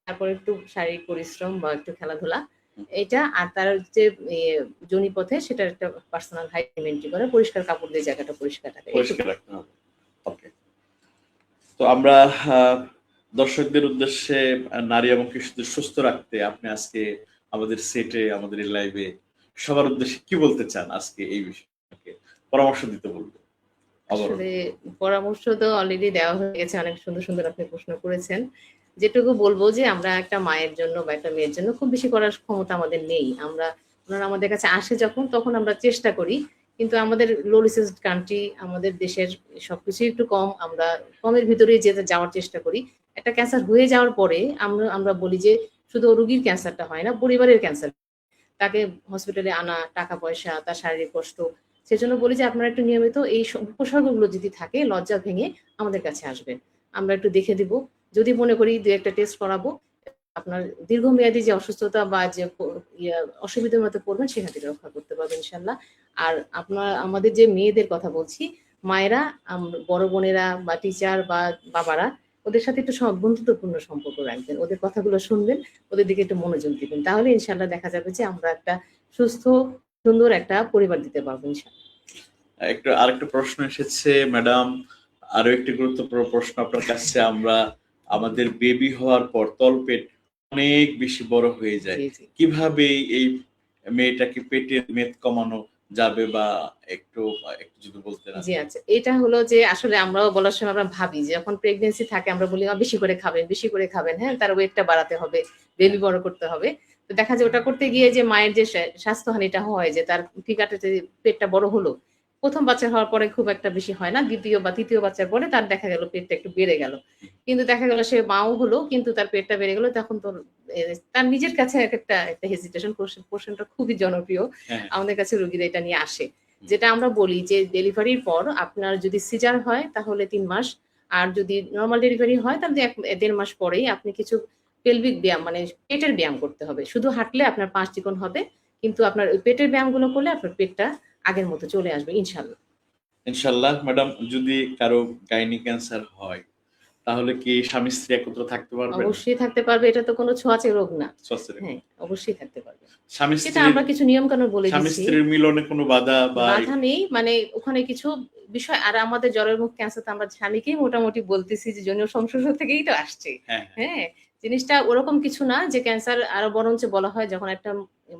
তারপর একটু শারীরিক পরিশ্রম বা একটু খেলাধুলা। এটা আর তার যে যোনিপথে সেটার একটা পার্সোনাল হাইজিন মেইনটেইন করা, পরিষ্কার কাপড় দিয়ে জায়গাটা পরিষ্কার রাখা।
পরিষ্কার রাখতে হবে। ওকে। তো আমরা দর্শকদের উদ্দেশ্যে নারী এবং শিশুদের সুস্থ রাখতে আপনি আজকে আমাদের সেটে, আমাদের এই লাইভে সবার উদ্দেশ্যে কি বলতে চান আজকে এই বিষয়ে পরামর্শ দিতে বলবো?
আসলে পরামর্শ তো অলরেডি দেওয়া হয়ে গেছে, অনেক সুন্দর সুন্দর আপনি প্রশ্ন করেছেন। যেটুকু বলবো যে আমরা একটা মায়ের জন্য বা একটা মেয়ের জন্য খুব বেশি করার ক্ষমতা আমাদের নেই। ওনারা আমাদের কাছে আসে যখন, তখন আমরা চেষ্টা করি। কিন্তু আমাদের লো রিসোর্স কান্ট্রি, আমাদের দেশের সবকিছুই একটু কম, আমরা কমের ভিতরেই যাওয়ার চেষ্টা করি। একটা ক্যান্সার হয়ে যাওয়ার পরে আমরা বলি যে শুধু রোগীর ক্যান্সারটা হয় না, পরিবারের ক্যান্সার। তাকে হসপিটালে আনা, টাকা পয়সা, তার শারীরিক কষ্ট। সেজন্য বলি যে আপনারা একটু নিয়মিত এই উপসর্গগুলো যদি থাকে, লজ্জা ভেঙে আমাদের কাছে আসবেন। আমরা একটু দেখে দিব। যদি মনে করি ২-১ টা টেস্ট করাবো, আপনার দীর্ঘমেয়াদী যে অসুস্থতা বা যে অসুবিধার মধ্যে পড়বেন, সেখান থেকে রক্ষা করতে পারবেন ইনশাআল্লাহ। আর আমাদের যে মেয়েদের কথা বলছি, মায়েরা, বড় বোনেরা বা টিচার বা বাবারা, ওদের সাথে একটু বন্ধুত্বপূর্ণ সম্পর্ক রাখবেন। ওদের কথাগুলো শুনবেন, ওদের দিকে একটু মনোযোগ দিবেন। তাহলে ইনশাআল্লাহ দেখা যাবে যে আমরা একটা সুস্থ, সুন্দর একটা পরিবার দিতে পারবো ইনশাআল্লাহ।
আরেকটা প্রশ্ন এসেছে ম্যাডাম, আরো একটি গুরুত্বপূর্ণ প্রশ্ন আপনার কাছে। আমরা আমাদের বেবি হওয়ার পর তলপেট অনেক বেশি বড় হয়ে যায়,
জি, জি।
কিভাবে এই মেয়েটাকে পেটের মেদ কমানো যাবে, বা একটু একটু যদি বলতেন
জি,
আপনি।
আচ্ছা। এটা হলো যে আসলে আমরাও বলার সময় আমরা ভাবি যে যখন প্রেগন্যান্সি থাকে আমরা বলি বেশি করে খাবেন, বেশি করে খাবেন, হ্যাঁ? তার ওয়েটটা বাড়াতে হবে, বেবি বড় করতে হবে। তো দেখা যায় ওটা করতে গিয়ে যে মায়ের যে স্বাস্থ্যহানিটা হয়, যে তার ফিগারটা যে পেটটা বড় হলো, ১ম বাচ্চা হওয়ার পরে খুব একটা বেশি হয় না। ২য় বা ৩য় বাচ্চার পরে তার দেখা গেল পেটটা একটু বেড়ে গেল। কিন্তু দেখা গেল সে মাও হলো, কিন্তু তার পেটটা বেড়ে গেল। তখন তোর তার নিজের কাছে একটা হেজিটেশন, পোরশনটা খুবই জনপ্রিয়।
হ্যাঁ।
আমাদের কাছে রোগীরা এটা নিয়ে আসে। যেটা আমরা বলি যে ডেলিভারির পর আপনার যদি সিজার হয় তাহলে ৩ মাস, আর যদি নরমাল ডেলিভারি হয় তাহলে ১.৫ মাস পরেই আপনি কিছু পেলভিক ব্যায়াম, মানে পেটের ব্যায়াম করতে হবে। শুধু হাঁটলে আপনার পাঁচ চিকন হবে, কিন্তু আপনার ওই পেটের ব্যায়ামগুলো করলে আপনার পেটটা আগের মতো চলে আসবে ইনশাআল্লাহ।
ইনশাআল্লাহ। ম্যাডাম, যদি কারো গাইনি ক্যান্সার হয় তাহলে কি স্বামী স্ত্রী একত্র থাকতে পারবেন?
অবশ্যই থাকতে পারবে, এটা তো কোনো ছোঁয়াচে রোগ না।
স্বাস্থ্যের
হ্যাঁ, অবশ্যই থাকতে পারবে।
স্বামী
সেটা
স্ত্রীর
আমরা কিছু নিয়ম-কানুন বলে
স্বামী
দিচ্ছি।
স্ত্রীর মিলনে কোনো বাধা বা
বাধা নেই, মানে ওখানে কিছু বিষয়, আর আমাদের জ্বরের মুখ ক্যান্সার তো আমরা স্বামীকেই মোটামুটি বলতেছি যে যৌন সংশ্লেষ থেকেই তো আসছে।
হ্যাঁ,
হ্যাঁ? জিনিসটা ওরকম কিছু না যে ক্যান্সার, আরো বরঞ্চ বলা হয় যখন একটা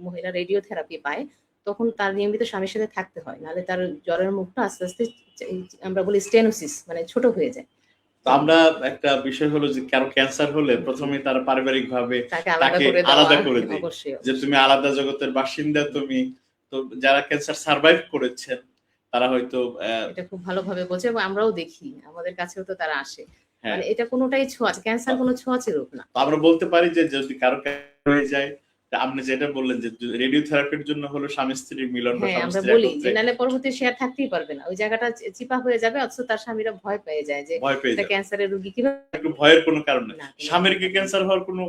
মহিলা রেডিওথেরাপি পায়, তখন তার নিয়মিত স্বামীর সাথে থাকতে হয়, নাহলে তার জ্বরের মুখটা আস্তে আস্তে আমরা বলি স্টেনোসিস, মানে ছোট হয়ে যায়।
তো আমরা একটা বিষয় হলো যে কারো ক্যান্সার হলে প্রথমে তারা পারিবারিক ভাবে
তাকে আলাদা
তাকে
করে দেওয়া,
আলাদা করে দেয়
অবশ্যই
যে তুমি আলাদা জগতের বাসিন্দা তুমি। তো যারা ক্যান্সার সার্ভাইভ করেছেন তারা হয়তো
এটা খুব ভালোভাবে বোঝে এবং আমরাও দেখি, আমাদের কাছেও তো তারা আসে।
হ্যাঁ,
মানে এটা কোনোটাই ছোঁয়াচে, ক্যান্সার কোনো ছোঁয়াচে রোগ না।
তো আমরা বলতে পারি যে যদি কারো ক্যান্সার হয়ে যায়, তা আপনি যেটা বললেন যে রেডিও থেরাপির জন্য হলো স্বামী স্ত্রীর মিলন বা
হ্যাঁ,
স্বামী
আমরা
স্ত্রী
বলি যে
একত্রে
নাহলে পরবর্তী সে আর থাকতেই পারবে না, ওই জায়গাটা চিপা হয়ে যাবে, অথচ তার স্বামীরা ভয় পেয়ে যায় যে
ভয় পেয়ে
এটা
যাবে।
ক্যান্সারের রোগী কিভাবে।
একটু ভয়ের কোনো কারণ নেই।
না, কোনো
স্বামীর কি
কারণ নেই।
ক্যান্সার হওয়ার কোনো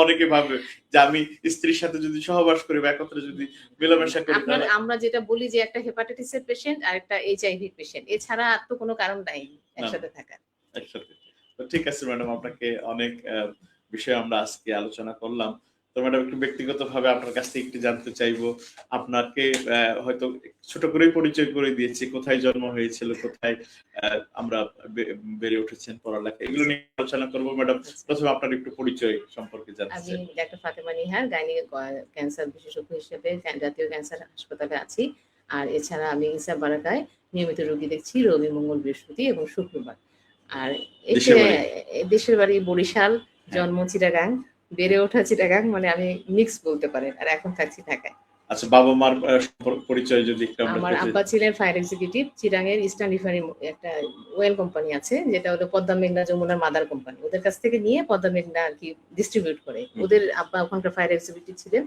অনেকে ভাবে যে আমি স্ত্রীর সাথে যদি সহবাস করি বা একত্রে যদি মেলামেশা করি
আপনার
তাহলে
আমরা যেটা বলি যে একটা হেপাটাইটিসের পেশেন্ট আর একটা এইচআইভি পেশেন্ট, এছাড়া আর তো কোনো কারণ নাই
না,
একসাথে থাকার।
একসাথে। তো ঠিক আছে ম্যাডাম, আপনাকে অনেক বিষয় আমরা আজকে আলোচনা করলাম। তো ম্যাডাম একটু ব্যক্তিগতভাবে আপনার কাছ থেকে একটু জানতে চাইবো। আপনাকে হয়তো ছোট করেই পরিচয় করে দিয়েছি। কোথায় জন্ম হয়েছিল, কোথায় আমরা বেড়ে উঠেছেন, পড়ালেখা এগুলো নিয়ে আলোচনা করব ম্যাডাম। প্রথমে আপনার একটু পরিচয় সম্পর্কে জানতে
আমি
চাই।
Doctor Fatema Nihar, gynae cancer বিশেষজ্ঞ হিসেবে জাতীয় ক্যান্সার হাসপাতালে আছি। আর এছাড়া আমি ইসা বারাকায় নিয়মিত রোগী দেখছি রবি, মঙ্গল, বৃহস্পতি এবং শুক্রবার। আর
দেশের বাড়ি?
দেশের বাড়ি বরিশাল,
হ্যাঁ।
জন্ম চিটাগাং, বেড়ে ওঠা চিটাগাং, মানে আমি মিক্স বলতে পারেন। আর এখন থাকছি ঢাকায়।
আচ্ছা, বাবা-মার পরিচয় যদি একটু আমরা
আমার
পেতে।
আব্বা ছিলেন ফায়ার এক্সিকিউটিভ চিটাগাংয়ের ইস্টার্ন রিফাইনারি, একটা ওয়েল কোম্পানি আছে যেটা ওদের পদ্মা মেঘনা যমুনার মাদার কোম্পানি, ওদের কাছ থেকে নিয়ে পদ্মা মেঘনা আর কি ডিস্ট্রিবিউট করে। ওদের আব্বা ওখানকার ফায়ার এক্সিকিউটিভ ছিলেন।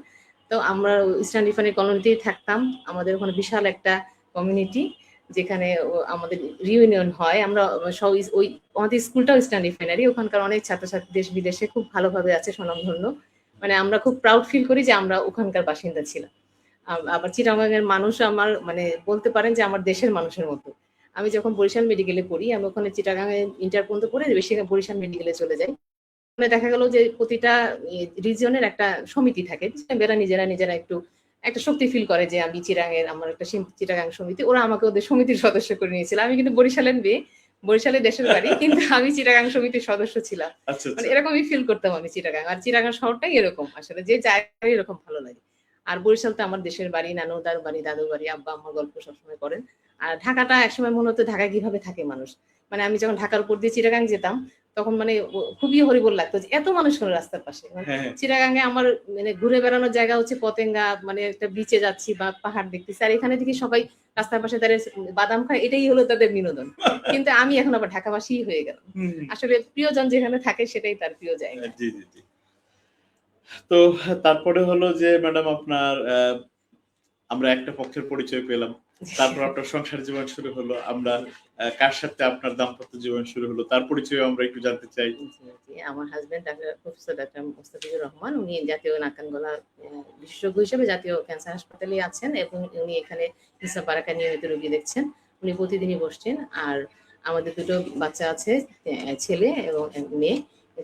তো আমরা ইস্টার্ন রিফাইনারি কলোনিতেই থাকতাম। আমাদের ওখানে বিশাল একটা কমিউনিটি, যেখানে আমাদের রিউনিয়ন হয়। আমরা সব ওই আমাদের স্কুলটাও ইস্টার্ন রিফাইনারি, ওখানকার অনেক ছাত্রছাত্রী দেশ বিদেশে খুব ভালোভাবে আছে, স্বনামধন্য। মানে আমরা খুব প্রাউড ফিল করি যে আমরা ওখানকার বাসিন্দা ছিলাম। আবার চিটাগাংয়ের মানুষ আমার মানে বলতে পারেন যে আমার দেশের মানুষের মতো। আমি যখন বরিশাল মেডিকেলে পড়ি, আমি ওখানে চিটাগাংয়ে ইন্টার পর্যন্ত পড়ে বেশি বরিশাল মেডিকেলে চলে যাই। ওখানে দেখা গেল যে প্রতিটা রিজিয়নের একটা সমিতি থাকে, এরা নিজেরা একটু একটা শক্তি ফিল করে যে আমি চিটাগাংয়ের, আমার একটা চিটাগাং সমিতি, ওরা আমাকে ওদের সমিতির সদস্য করে নিয়েছিল। আমি কিন্তু বরিশালের মেয়ে, বরিশালের দেশের বাড়ি, কিন্তু আমি চিটাগাং সমিতির সদস্য ছিলাম।
আচ্ছা,
মানে
আচ্ছা।
এরকমই ফিল করতাম আমি চিটাগাং। আর চিটাগাং শহরটাই এরকম, আসলে যে জায়গায় এরকম ভালো লাগে। আর বরিশাল তো আমার দেশের বাড়ি, নানুদার বাড়ি, দাদুর বাড়ি, আব্বা আম্মা গল্প সবসময় করেন। আর ঢাকাটা একসময় মনে হতো ঢাকায় কিভাবে থাকে মানুষ। মানে আমি যখন ঢাকার উপর দিয়ে চিটাগাং যেতাম, তখন মানে খুবই হরিবোল লাগতো যে এত মানুষ কেন রাস্তার পাশে।
হ্যাঁ, হ্যাঁ।
চিটাগাংয়ে আমার মানে ঘুরে বেড়ানোর জায়গা হচ্ছে পতেঙ্গা, মানে একটা বিচে যাচ্ছি বা পাহাড় দেখতেছি, আর এখানে দেখি সবাই রাস্তার পাশে দাঁড়িয়ে বাদাম খায়, এটাই হলো তাদের বিনোদন। কিন্তু আমি এখন আবার ঢাকাবাসী হয়ে গেলাম। আসলে প্রিয়জন যেখানে থাকে সেটাই তার প্রিয় জায়গা।
জি, জি, জি। তো তারপরে হলো যে ম্যাডাম আপনার আমরা একটা পক্ষের পরিচয় পেলাম। তারপর আপনার সংসার জীবন শুরু হলো। আমরা কার সাথে আপনার দাম্পত্য জীবন শুরু হলো তার পরিচয় আমরা একটু জানতে চাই।
জি, আমার হাসব্যান্ড প্রফেসর ডাক্তার মোস্তাফিজুর রহমান, উনি জাতীয় নাক কান গলা বিশেষজ্ঞ হিসেবে জাতীয় ক্যান্সার হাসপাতালে আছেন এবং উনি এখানে ইসা বারাকা নিয়মিত রোগী দেখছেন। উনি প্রতিদিনই বসছেন। আর আমাদের দুটো বাচ্চা আছে, ছেলে এবং মেয়ে।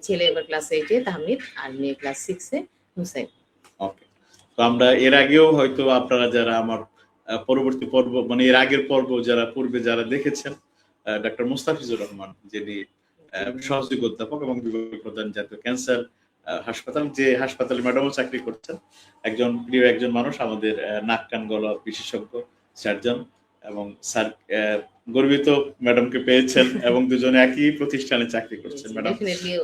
ছেলে এবার ক্লাস 8 এ তাহমিদ, আর মেয়ে ক্লাস 6 এ হুসাইন।
ওকে। তো আমরা এর আগেও হয়তো আপনারা যারা আমার পরবর্তী পর্ব মানে এর আগের পর্ব যারা পূর্বে যারা দেখেছেন, ডাক্তার মোস্তাফিজুর রহমান যিনি সহযোগী অধ্যাপক এবং বিভাগ প্রধান জাতীয় ক্যান্সার হাসপাতাল, যে হাসপাতালে ম্যাডামও চাকরি করছেন, একজন প্রিয় একজন মানুষ, আমাদের নাক কান গলা বিশেষজ্ঞ সার্জন। এবং স্যার গর্বিত ম্যাডামকে পেয়েছেন এবং দুজনে একই প্রতিষ্ঠানে চাকরি করছেন। ম্যাডাম,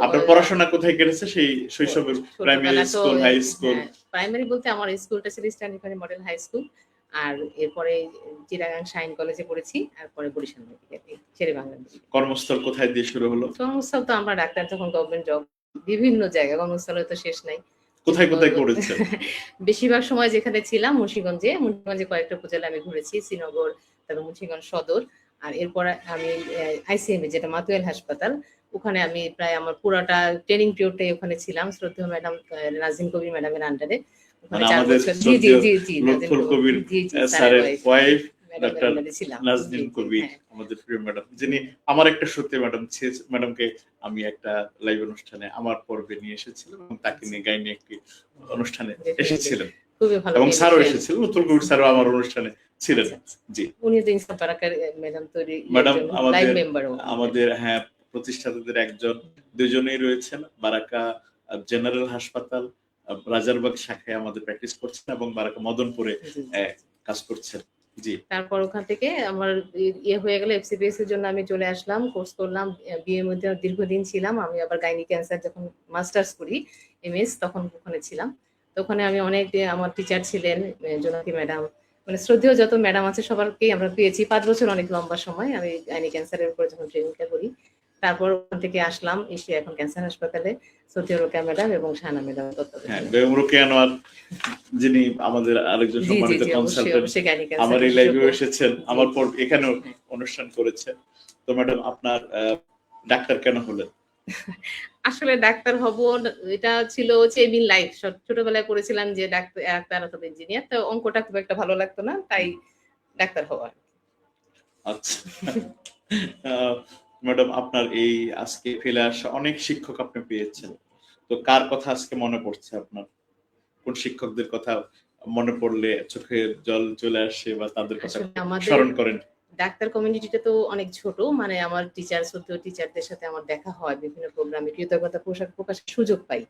আপনার পড়াশোনা কোথায় কেটেছে সেই শৈশবের? Primary school, high school?
Primary বলতে আমার স্কুলটা ছিল Eastern Refinery Model High School. আর এরপরে চিটাগাং শাইন কলেজে পড়েছি, আর পরে বরিশাল মেডিকেলে, শেরে বাংলা মেডিকেল।
কর্মস্থল কোথায় দিয়ে শুরু হলো?
কর্মস্থল তো আমরা ডাক্তার যখন গভর্নমেন্ট জব, বিভিন্ন জায়গায় কর্মস্থলের তো শেষ নাই।
কোথায় কোথায় করেছেন?
বেশিরভাগ সময় যেখানে ছিলাম মুন্সিগঞ্জে কয়েকটা উপজেলা আমি ঘুরেছি, শ্রীনগর, তারপর মুন্সিগঞ্জ সদর। আর এরপর আমি আইসিএমএ, যেটা মাতুয়েল হাসপাতাল, ওখানে আমি প্রায় আমার পুরোটা ট্রেনিং পিরিয়ডটাই ওখানে ছিলাম, শ্রদ্ধেয় ম্যাডাম নাজিম কবির ম্যাডামের আন্ডারে।
মানে আমাদের লুৎফুল কবির স্যারের ওয়াইফ ডাক্তার নাজনীন কবির, আমাদের প্রিয় ম্যাডাম, যিনি আমার একটা সত্যি ম্যাডামকে আমি একটা লাইভ অনুষ্ঠানে আমার পর্বে নিয়ে এসেছিলাম এবং তাকে নিয়ে গাইনি একটি অনুষ্ঠানে এসেছিলেন এবং স্যারও এসেছিলেন। লুৎফুল কবির স্যারও আমার অনুষ্ঠানে ছিলেন। জি,
উনি তো ইনসাফ বারাকার ম্যাডাম তৈরি
ম্যাডাম
লাইভ মেম্বার
আমাদের প্রতিষ্ঠাতাদের একজন, দুজনেই রয়েছেন বারাকা জেনারেল হাসপাতাল রাজারবাগ শাখায় আমাদের প্র্যাকটিস করছেন এবং বারাকা মদনপুরে কাজ করছেন। জি।
তারপর ওখান থেকে আমার ইয়ে হয়ে গেল, এফসিপিএস এর জন্য আমি চলে আসলাম, কোর্স করলাম, বিএর মধ্যে দীর্ঘদিন ছিলাম। আমি আবার গাইনি ক্যান্সার যখন মাস্টার্স করি, এমএস, তখন ওখানে ছিলাম। তো ওখানে আমি অনেক, আমার টিচার ছিলেন জোনাকি ম্যাডাম, মানে শ্রদ্ধেয় যত ম্যাডাম আছে সবারকেই আমরা পেয়েছি। 5 বছর অনেক লম্বা সময় আমি গাইনি ক্যান্সারের উপরে যখন ট্রেনিংটা করি। তারপর ওখান থেকে আসলাম, এসে এখন ক্যান্সার হাসপাতালে শ্রদ্ধেয় রোকেয়া ম্যাডাম এবং শাহানা ম্যাডাম
তত্ত্বাবধানে। যিনি আমাদের আরেকজন সম্মানিত কনসালটেন্ট, আমার এই লাইভে এসেছেন, আমার পর এখানে অনুষ্ঠান করেছেন। তো ম্যাডাম, আপনার ডাক্তার কেন হলেন?
আসলে ডাক্তার হব এটা ছিল এমিন লাইফ। ছোটবেলায় করেছিলাম যে ডাক্তার অথবা ইঞ্জিনিয়ার, তো অঙ্কটা খুব একটা ভালো লাগতো না, তাই ডাক্তার হওয়া।
আচ্ছা ম্যাডাম, আপনার এই আজকে ফেলে আসা অনেক শিক্ষক আপনি পেয়েছেন, তো কার কথা আজকে মনে পড়ছে আপনার? কোন শিক্ষকদের কথা মনে পড়লে চোখে জল চলে আসে বা তাদের কথা স্মরণ করেন?
ডাক্তার কমিউনিটিটা তো অনেক ছোট, মানে আমার টিচারদের সাথে আমার দেখা হয়, বিভিন্ন প্রোগ্রামে কৃতজ্ঞতা প্রকাশের সুযোগ পাই।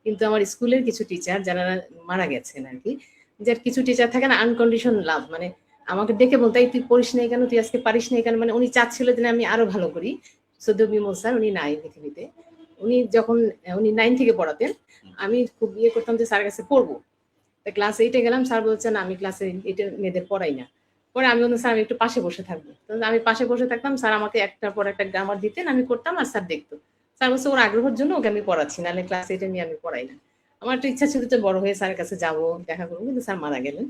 কিন্তু আমার স্কুলের কিছু টিচার যারা মারা গেছেন আর কি, যার কিছু টিচার থাকে না আনকন্ডিশন লাভ, মানে আমাকে ডেকে বলতে, তুই পড়িস নাই কেন, তুই আজকে পারিস নাই কেন, মানে উনি চাচ্ছিল যে আমি আরো ভালো করি। সদ্য বিমল স্যার, উনি নাই পৃথিবীতে। উনি 9 থেকে পড়াতেন, আমি খুব ইয়ে করতাম যে স্যার কাছে পড়বো। ক্লাস 8-এ গেলাম, স্যার বলছেন আমি ক্লাসে 8-এর মেয়েদের পড়াই না। পরে আমি বললাম, স্যার আমি একটু পাশে বসে থাকবো। আমি পাশে বসে থাকতাম, স্যার আমাকে একটার পর একটা গ্রামার দিতেন, আমি করতাম আর স্যার দেখতো। স্যার বলছে ওর আগ্রহের জন্য ওকে আমি পড়াচ্ছি, নাহলে ক্লাস 8-এ নিয়ে আমি পড়াই না। আমার একটা ইচ্ছা ছিল যে বড় হয়ে স্যারের কাছে যাবো, দেখা করবো, কিন্তু স্যার মারা গেলেন।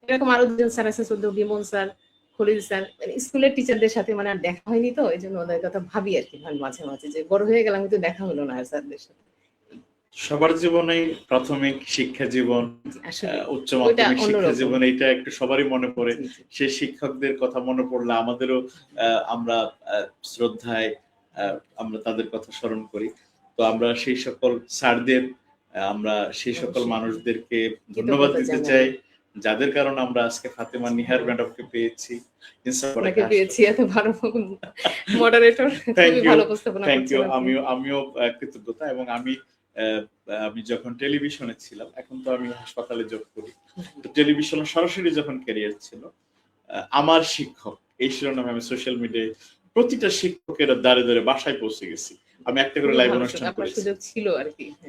এরকম আরো 2জন স্যার আছে, সদ্য বিমল স্যার, খলিল স্যার, স্কুলের টিচারদের সাথে মানে আর দেখা হয়নি, তো এই জন্য ওদের কথা ভাবি আর কি মাঝে মাঝে, যে বড় হয়ে গেলাম কিন্তু দেখা হলো না আর স্যারদের সাথে।
সবার জীবনে প্রাথমিক শিক্ষা জীবন, উচ্চ মাধ্যমিক শিক্ষা জীবন, এটা একটু সবারই মনে পড়ে। সেই শিক্ষকদের কথা মনে পড়লে আমাদেরও আমরা শ্রদ্ধায় আমরা তাদের কথা স্মরণ করি। তো আমরা সেই সকল স্যারদের, আমরা সেই সকল মানুষদেরকে ধন্যবাদ দিতে চাই, যাদের কারণে আমরা আজকে ফাতেমা নিহার ম্যাডামকে পেয়েছি,
এত ভালো মডারেটর, খুবই ভালো উপস্থাপনা করছেন।
Thank you. আমিও কৃতজ্ঞতা। এবং আমি যখন টেলিভিশনে ছিলাম, এখন তো আমি হাসপাতালে জব করি, তো টেলিভিশনে সরাসরি যখন ক্যারিয়ার ছিল, আমার শিক্ষক এই শিরোনামে আমি সোশ্যাল মিডিয়ায় প্রতিটা শিক্ষকের দ্বারে দ্বারে বাসায় পৌঁছে গেছি। আমি একটা করে লাইভ অনুষ্ঠান করেছি।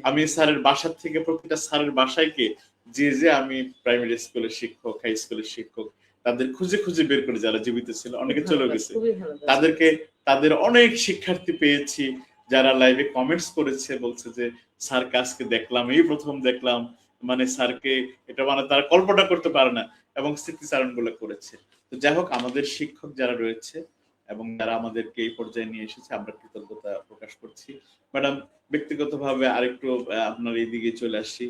আমি স্যারের বাসা থেকে প্রতিটা স্যারের বাসায় গিয়ে যে আমি প্রাইমারি স্কুলের শিক্ষক, হাই স্কুলের শিক্ষক, তাদের খুঁজে খুঁজে বের করে, যারা জীবিত ছিল, অনেকে চলে গেছে, তাদের অনেক শিক্ষার্থী পেয়েছি যারা লাইভে কমেন্টস করেছে, বলছে যে স্যারকে আজকে দেখলাম, এই প্রথম দেখলাম, মানে স্যারকে এটা মানে তারা কল্পনা করতে পারে না, এবং স্মৃতিচারণ গুলো করেছে। তো যাই হোক, আমাদের শিক্ষক যারা রয়েছে এবং যারা আমাদেরকে এই পর্যায়ে নিয়ে এসেছে, আমরা কৃতজ্ঞতা প্রকাশ করছি। ম্যাডাম, ব্যক্তিগতভাবে আরেকটু আপনার এই দিকে চলে আসছি।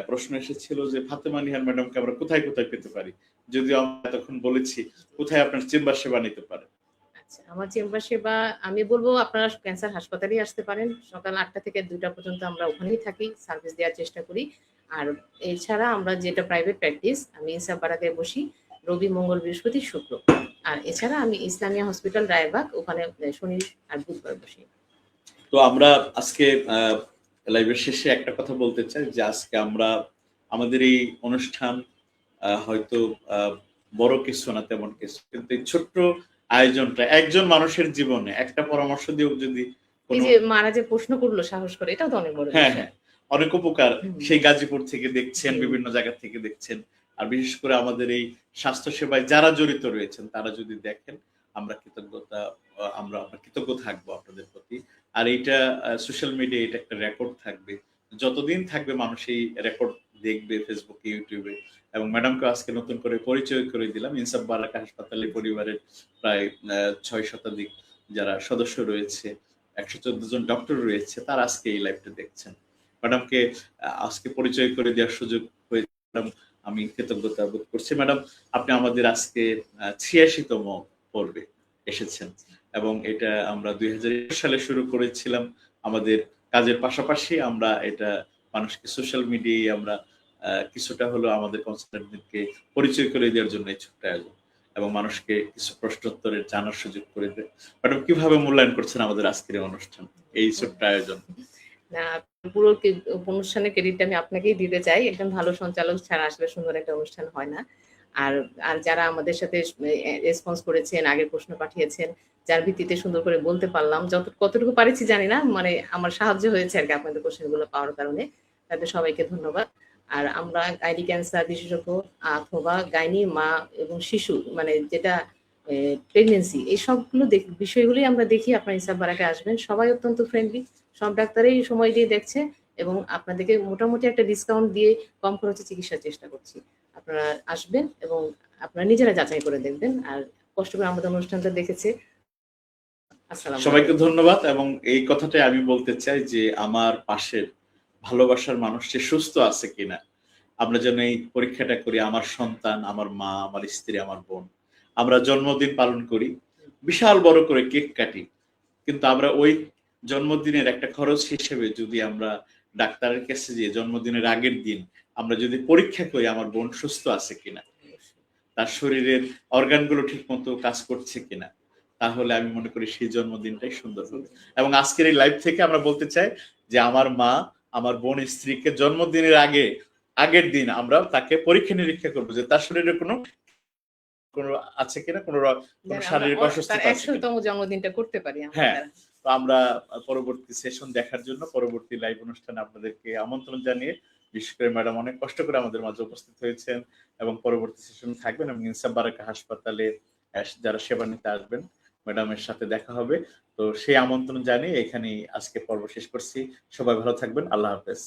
প্রশ্ন এসেছিল যে ফাতেমা নিহার ম্যাডামকে আমরা কোথায় কোথায় পেতে পারি, যদিও আমরা তখন বলেছি কোথায় আপনার চেম্বার সেবা নিতে পারে।
আমার চেম্বার সেবা আমি বলবো, আপনারা ক্যান্সার হাসপাতালে আসতে পারেন। সকাল 8টা থেকে 2টা পর্যন্ত আমরা ওখানেই থাকি, সার্ভিস দেওয়ার চেষ্টা করি। আর এছাড়া আমরা যেটা প্রাইভেট প্র্যাকটিস, আমি ইনসাফ বারাকায় বসি রবি, মঙ্গল, বৃহস্পতি, শুক্র। আর এছাড়া আমি ইসলামিয়া হসপিটাল রায়বাগ, ওখানে শনি আর বুধবার বসি।
তো আমরা আজকে লাইভের শেষে একটা কথা বলতে চাই, যে আজকে আমরা আমাদের এই অনুষ্ঠান হয়তো বড় কিছু না, তেমন কিছু, কিন্তু এই ছোট্ট আয়োজনটা একজন মানুষের জীবনে একটা পরামর্শ দিয়েও যদি,
এই যে মারা যে প্রশ্ন করলো সাহস করে, এটাও তো অনেক বড় বিষয়।
হ্যাঁ, অনেক উপকার। সেই গাজীপুর থেকে দেখছেন, বিভিন্ন জায়গা থেকে দেখছেন, আর বিশেষ করে আমাদের এই স্বাস্থ্য সেবায় যারা জড়িত রয়েছেন, তারা যদি দেখেন, আমরা কৃতজ্ঞ থাকবো আপনাদের প্রতি। আর এইটা সোশ্যাল মিডিয়া, এটা একটা রেকর্ড থাকবে, যতদিন থাকবে মানুষ এই রেকর্ড দেখবে ফেসবুকে, ইউটিউবে। এবং ম্যাডামকে আজকে নতুন করে পরিচয় করে দিলাম। ইনসাফ বারাকা হাসপাতালে পরিবারের প্রায় 6 শতাধিক যারা সদস্য রয়েছে, 114 জন ডক্টর রয়েছে, তারা আজকে এই লাইভটা দেখছেন। ম্যাডামকে আজকে পরিচয় করে দেওয়ার সুযোগ হয়েছে, ম্যাডাম আমি কৃতজ্ঞতা বোধ করছি। ম্যাডাম, আপনি আমাদের আজকে 86তম পর্বে এসেছেন, এবং এটা আমরা 2021 সালে শুরু করেছিলাম। আমাদের কাজের পাশাপাশি আমরা এটা মানুষকে সোশ্যাল মিডিয়ায় আমরা কিছুটা হলো আমাদের কনসালটেন্টদেরকে পরিচয় করে দেওয়ার জন্য এই ছোট্ট আয়োজন, এবং মানুষকে কিছু প্রশ্নোত্তরের জানার সুযোগ করে দেয়। ম্যাডাম, কিভাবে মূল্যায়ন করছেন আমাদের আজকের অনুষ্ঠান, এই ছোট্ট আয়োজন?
না, পুরো অনুষ্ঠানের ক্রেডিটটা আমি আপনাকেই দিতে চাই। একজন ভালো সঞ্চালক ছাড়া আসলে সুন্দর একটা অনুষ্ঠান হয় না। আর আর যারা আমাদের সাথে রেসপন্স করেছেন, আগের প্রশ্ন পাঠিয়েছেন, যার ভিত্তিতে সুন্দর করে বলতে পারলাম। কতটুকু পারেছি জানি না। মানে আমার সাহায্য হয়েছে আরকি আপনাদের কোয়েশ্চেন গুলো পাওয়ার কারণে। তাদের সবাইকে ধন্যবাদ। আর আমরা গাইনি ক্যান্সার বিশেষজ্ঞ অথবা গাইনি মা এবং শিশু মানে যেটা প্রেগন্যান্সি এই সবগুলো বিষয়গুলোই আমরা দেখি। আপনার ইসাব বারাকে আসবেন। সবাই অত্যন্ত ফ্রেন্ডলি। সব ডাক্তারই সময় দিয়ে দেখছে এবং আপনাদেরকে মোটামুটি একটা ডিসকাউন্ট দিয়ে কম খরচে চিকিৎসার চেষ্টা করছি। আপনারা আসবেন এবং আপনারা নিজেরা যাচাই করে দেখবেন। আর কষ্ট করে আমাদের অনুষ্ঠানটা দেখেছে। আসসালামু
সবাইকে
আলাইকুম।
ধন্যবাদ এবং এই কথাটাই আমি বলতে চাই যে আমার পাশের ভালোবাসার মানুষটি সুস্থ আছে কিনা আমরা যেন এই পরীক্ষাটা করি। আমার সন্তান, আমার মা, আমার স্ত্রী, আমার বোন, আমরা জন্মদিন পালন করি, বিশাল বড় করে কেক কাটি, কিন্তু আমরা ওই জন্মদিনের একটা খরচ হিসেবে যদি আমরা ডাক্তারের কাছে যেয়ে জন্মদিনের আগের দিন আমরা যদি পরীক্ষা করি আমার বোন সুস্থ আছে কিনা, তার শরীরের অর্গানগুলো ঠিক মতো কাজ করছে কিনা, তাহলে আমি মনে করি সেই জন্মদিনটাই সুন্দর হবে। এবং আজকের এই লাইভ থেকে আমরা বলতে চাই যে আমার মা, আমার বোন, স্ত্রীকে জন্মদিনের আগের দিন আমরা তাকে পরীক্ষা নিরীক্ষা করবো যে তার শরীরে কোনো কোনো আছে কিনা, কোনো শারীরিক
তার
অসুস্থতা আছে কিনা।
১০০তম জন্মদিনটা করতে পারি আমরা
হ্যাঁ,
দ্বারা।
তো আমরা পরবর্তী সেশন দেখার জন্য পরবর্তী লাইভ অনুষ্ঠানে আপনাদেরকে আমন্ত্রণ জানিয়ে, বিশেষ করে ম্যাডাম অনেক কষ্ট করে আমাদের মাঝে উপস্থিত হয়েছেন এবং পরবর্তী সেশন থাকবেন এবং ইনসাফ বারাকা হাসপাতালে যারা সেবা নিতে আসবেন ম্যাডামের সাথে দেখা হবে। তো সেই আমন্ত্রণ জানিয়ে এখানেই আজকে পর্ব শেষ করছি। সবাই ভালো থাকবেন। আল্লাহ হাফেজ।